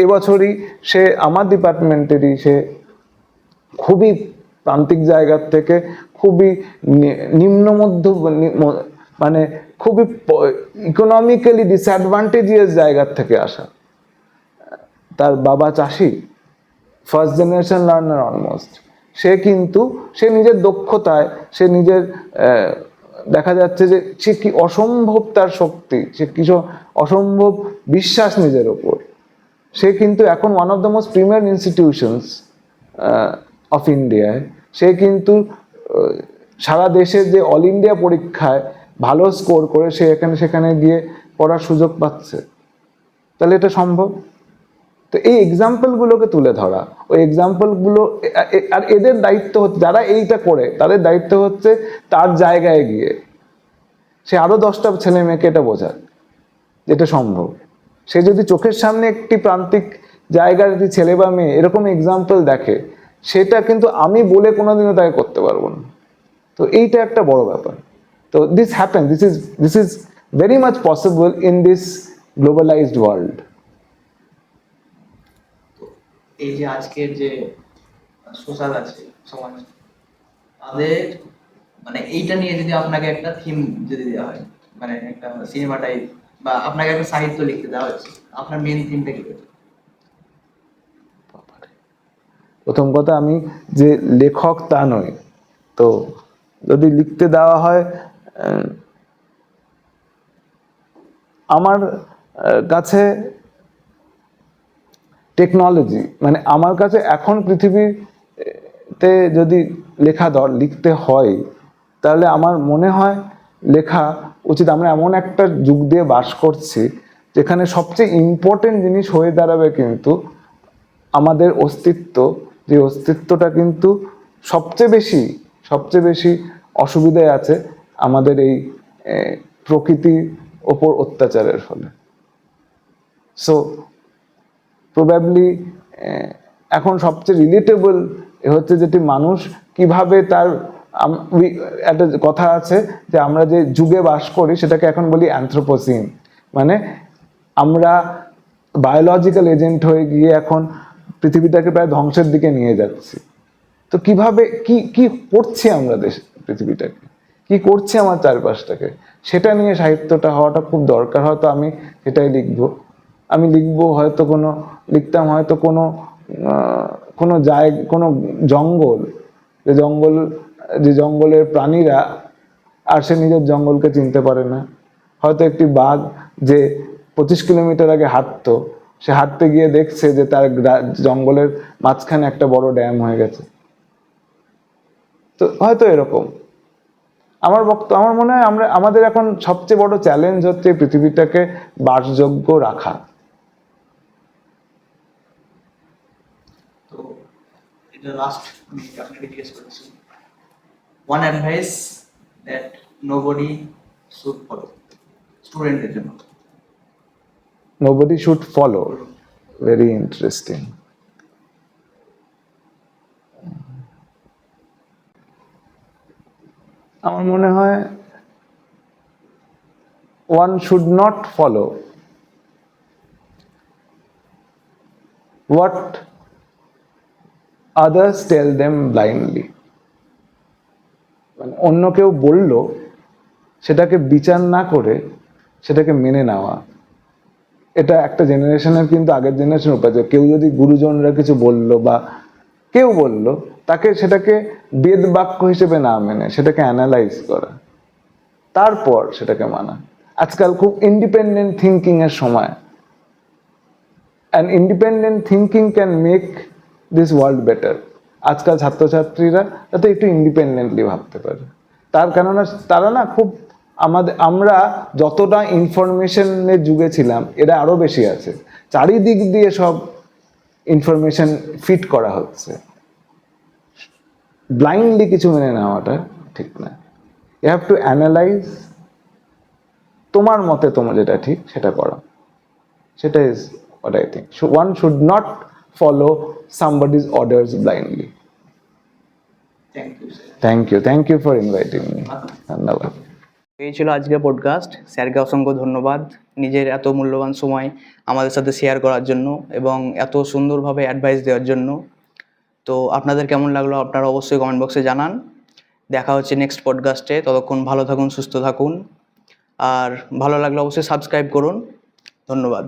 এবছরই, সে আমার ডিপার্টমেন্টেরই, সে খুবই প্রান্তিক জায়গার থেকে, খুবই নিম্ন মধ্য, খুবই ইকোনমিক্যালি ডিসঅ্যাডভান্টেজিয়াস জায়গার থেকে আসা। তার বাবা চাষি, ফার্স্ট জেনারেশন লার্নার অলমোস্ট। সে নিজের দক্ষতায়, সে নিজের দেখা যাচ্ছে যে সে কি অসম্ভব তার শক্তি, সে কি অসম্ভব বিশ্বাস নিজের ওপর। সে কিন্তু এখন one of the most premier institutions of ইন্ডিয়ায়, সে কিন্তু সারা দেশের যে অল ইন্ডিয়া পরীক্ষায় ভালো স্কোর করে সে সেখানে গিয়ে পড়ার সুযোগ পাচ্ছে। তাহলে এটা সম্ভব। তো এই এক্সাম্পলগুলোকে তুলে ধরা, ওই এক্সাম্পলগুলো, আর এদের দায়িত্ব হচ্ছে, যারা এইটা করে তাদের দায়িত্ব হচ্ছে তার জায়গায় গিয়ে সে আরো 10টা ছেলে মেয়েকে এটা বোঝায় যেটা সম্ভব। সে যদি চোখের সামনে একটি প্রান্তিক জায়গার যদি ছেলে বা মেয়ে এরকম এক্সাম্পল দেখে, সেটা কিন্তু আমি বলে কোনোদিনও তাকে করতে পারবো না। তো এইটা একটা বড় ব্যাপার। তো this is very much possible in this globalised world. এই যে আজকের যে সোশ্যাল আছে সমাজ, তাদের এইটা নিয়ে যদি আপনাকে একটা থিম যদি দেওয়া হয়, একটা সিনেমা টাইপ, বা আপনাকে একটা সাহিত্য লিখতে দেওয়া হচ্ছে, আপনার মেন থিমটা কি? প্রথম কথা, আমি যে লেখক তা নই। তো যদি লিখতে দেওয়া হয়, আমার কাছে টেকনোলজি, আমার কাছে এখন পৃথিবীতে যদি লিখতে হয়, তাহলে আমার মনে হয় লেখা উচিত। আমরা এমন একটা যুগ দিয়ে বাস করছি যেখানে সবচেয়ে ইম্পর্টেন্ট জিনিস হয়ে দাঁড়াবে কিন্তু আমাদের অস্তিত্ব, যে অস্তিত্বটা কিন্তু সবচেয়ে বেশি অসুবিধায় আছে আমাদের এই প্রকৃতির ওপর অত্যাচারের ফলে। সো প্রবাবলি এখন সবচেয়ে রিলেটেবল হচ্ছে যেটি মানুষ কিভাবে তার, একটা কথা আছে যে আমরা যে যুগে বাস করি সেটাকে এখন বলি অ্যানথ্রোপোসিন। আমরা বায়োলজিক্যাল এজেন্ট হয়ে গিয়ে এখন পৃথিবীটাকে প্রায় ধ্বংসের দিকে নিয়ে যাচ্ছি। তো কিভাবে কি করছি আমরা পৃথিবীটাকে, কি করছে আমার চারপাশটাকে, সেটা নিয়ে সাহিত্যটা হওয়াটা খুব দরকার। হয়তো আমি সেটাই লিখবো। আমি লিখবো হয়তো লিখতাম হয়তো কোনো জায়গা, কোনো জঙ্গল, যে জঙ্গলের প্রাণীরা আর সে নিজের জঙ্গলকে চিনতে পারে না। হয়তো একটি বাঘ যে 25 কিলোমিটার আগে হাঁটতো, সে হাঁটতে গিয়ে দেখছে যে তার জঙ্গলের মাঝখানে একটা বড় ড্যাম হয়ে গেছে। তো হয়তো এরকম আমার মনে হয় আমাদের এখন সবচেয়ে বড় চ্যালেঞ্জ হচ্ছে পৃথিবীটাকে বাসযোগ্য রাখা। তো এটা লাস্ট আমি আপনাকে জিজ্ঞেস করেছি, one advice that nobody should follow স্টুডেন্টের জন্য। Nobody should follow. Very interesting. আমার মনে হয় one should not follow what others tell them blindly. মানে অন্য কেউ বলল সেটাকে বিচার না করে সেটাকে মেনে নেওয়া, এটা একটা জেনারেশনের কিন্তু আগের জেনারেশন উপায়। কেউ যদি গুরুজনরা কিছু বললো বা কেউ বললো, তাকে সেটাকে বেদ বাক্য হিসেবে না মেনে সেটাকে অ্যানালাইজ করা, তারপর সেটাকে মানা। আজকাল খুব ইন্ডিপেন্ডেন্ট থিঙ্কিং এর সময়, and independent thinking can make this world better. আজকাল ছাত্রছাত্রীরা যাতে একটু ইন্ডিপেন্ডেন্টলি ভাবতে পারে, তার কেননা তারা না খুব আমরা যতটা ইনফরমেশনের যুগে ছিলাম, এরা আরো বেশি আছে। চারিদিক দিয়ে সব ইনফরমেশন ফিট করা হচ্ছে, ব্লাইন্ডলি কিছু মেনে নেওয়াটা ঠিক না। ইউ হ্যাভ টু অ্যানালাইজ, তোমার মতে তোমার যেটা ঠিক সেটা করো, সেটা is what I think. One should not follow somebody's orders blindly. Thank you sir. Thank you for inviting me. ধন্যবাদ। এই ছিল আজকের পডকাস্ট। স্যারকে অসংখ্য ধন্যবাদ নিজের এত মূল্যবান সময় আমাদের সাথে শেয়ার করার জন্য এবং এত সুন্দরভাবে অ্যাডভাইস দেওয়ার জন্য। তো আপনাদের কেমন লাগলো আপনারা অবশ্যই কমেন্ট বক্সে জানান। দেখা হচ্ছে নেক্সট পডকাস্টে। ততক্ষণ ভালো থাকুন, সুস্থ থাকুন, আর ভালো লাগলে অবশ্যই সাবস্ক্রাইব করুন। ধন্যবাদ।